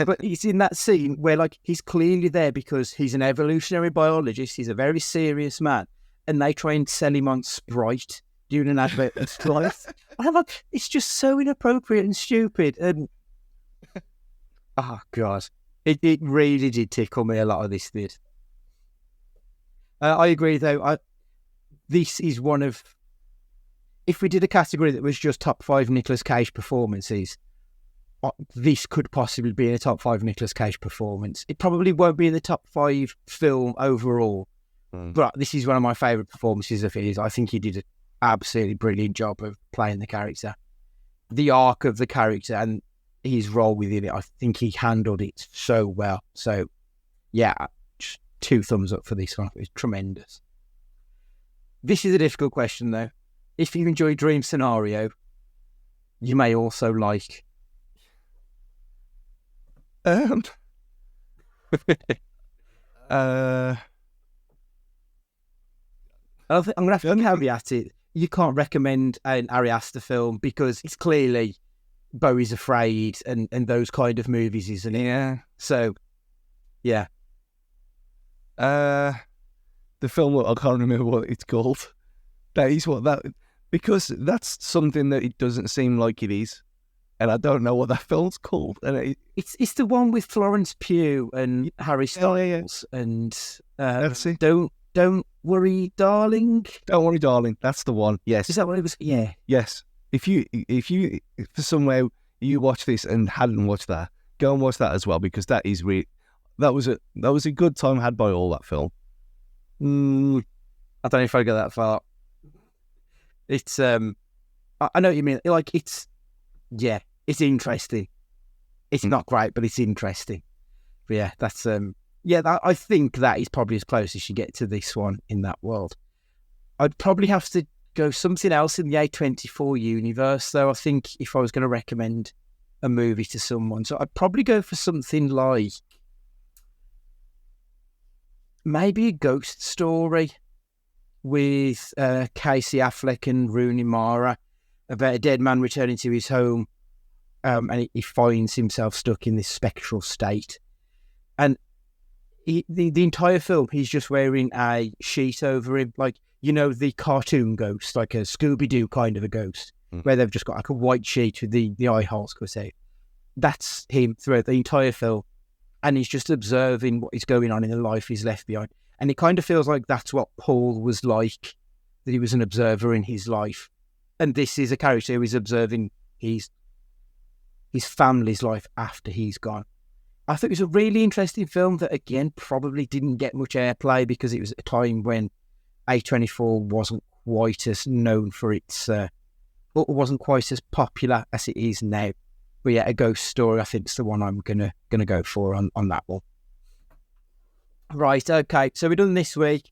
But he's in that scene where, like, he's clearly there because he's an evolutionary biologist. He's a very serious man, and they try and sell him on Sprite, doing an advert for Sprite. I'm like, it's just so inappropriate and stupid. And oh god, it really did tickle me a lot of this. Did I agree though? This is one of, if we did a category that was just top 5 Nicolas Cage performances, this could possibly be in a top 5 Nicolas Cage performance. It probably won't be in the top 5 film overall, but this is one of my favourite performances of his. I think he did an absolutely brilliant job of playing the character. The arc of the character and his role within it, I think he handled it so well. So, yeah, just 2 thumbs up for this one. It was tremendous. This is a difficult question, though. If you enjoy Dream Scenario, you may also like... I'm going to have to caveat it. You can't recommend an Ari Aster film because it's clearly Bowie's Afraid and those kind of movies, isn't it? Yeah. So, yeah. The film, I can't remember what it's called. Because that's something that it doesn't seem like it is. And I don't know what that film's called. And it's the one with Florence Pugh and Harry Styles and that's it. Don't Worry, Darling. Don't Worry, Darling. That's the one. Yes. Is that what it was? Yeah. Yes. If you for somehow you watch this and hadn't watched that, go and watch that as well, because that is that was a good time had by all, that film. I don't know if I go that far. It's I know what you mean. Like, it's interesting. It's not great, but it's interesting. But yeah, that's I think that is probably as close as you get to this one in that world. I'd probably have to go something else in the A24 universe, though. I think if I was going to recommend a movie to someone, so I'd probably go for something like maybe a ghost story with Casey Affleck and Rooney Mara about a dead man returning to his home, and he finds himself stuck in this spectral state. And the entire film, he's just wearing a sheet over him, like, you know, the cartoon ghost, like a Scooby-Doo kind of a ghost, where they've just got like a white sheet with the eye holes, could say. That's him throughout the entire film. And he's just observing what is going on in the life he's left behind. And it kind of feels like that's what Paul was like, that he was an observer in his life. And this is a character who is observing his family's life after he's gone. I thought it was a really interesting film that, again, probably didn't get much airplay because it was at a time when A24 wasn't quite as known for its, wasn't quite as popular as it is now. But yeah, a ghost story, I think, is the one I'm gonna go for on that one. Right, okay. So we're done this week.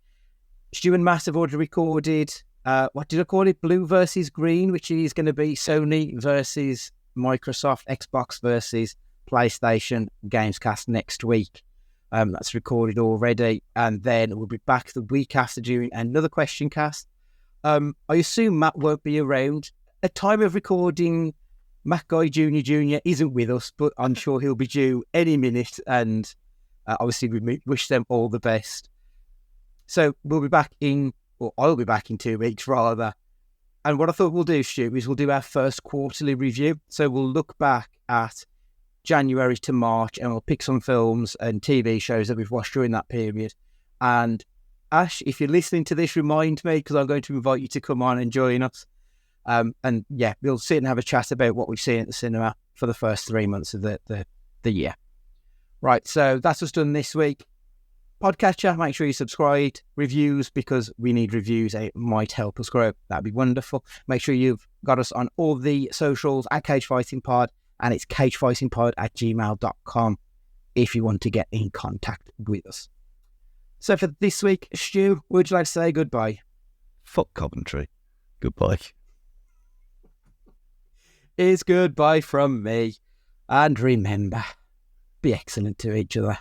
Stu and Matt have already recorded, what did I call it? Blue versus Green, which is going to be Sony versus Microsoft, Xbox versus PlayStation Gamescast next week. That's recorded already, and then we'll be back the week after doing another question cast. I assume Matt won't be around. At time of recording, Matt Guy Jr. isn't with us, but I'm sure he'll be due any minute, and obviously we wish them all the best. So I'll be back in 2 weeks rather. And what I thought we'll do, Stu, is we'll do our first quarterly review. So we'll look back at January to March, and we'll pick some films and TV shows that we've watched during that period. And Ash, if you're listening to this, remind me, because I'm going to invite you to come on and join us. And yeah, we'll sit and have a chat about what we've seen at the cinema for the first 3 months of the year. Right, so that's us done this week. Podcatcher, make sure you subscribe, reviews, because we need reviews. It might help us grow. That'd be wonderful. Make sure you've got us on all the socials at Cage Fighting Pod, and it's cagefightingpod@gmail.com if you want to get in contact with us. So for this week, Stu, would you like to say goodbye? Fuck Coventry. Goodbye. Is goodbye from me. And remember, be excellent to each other.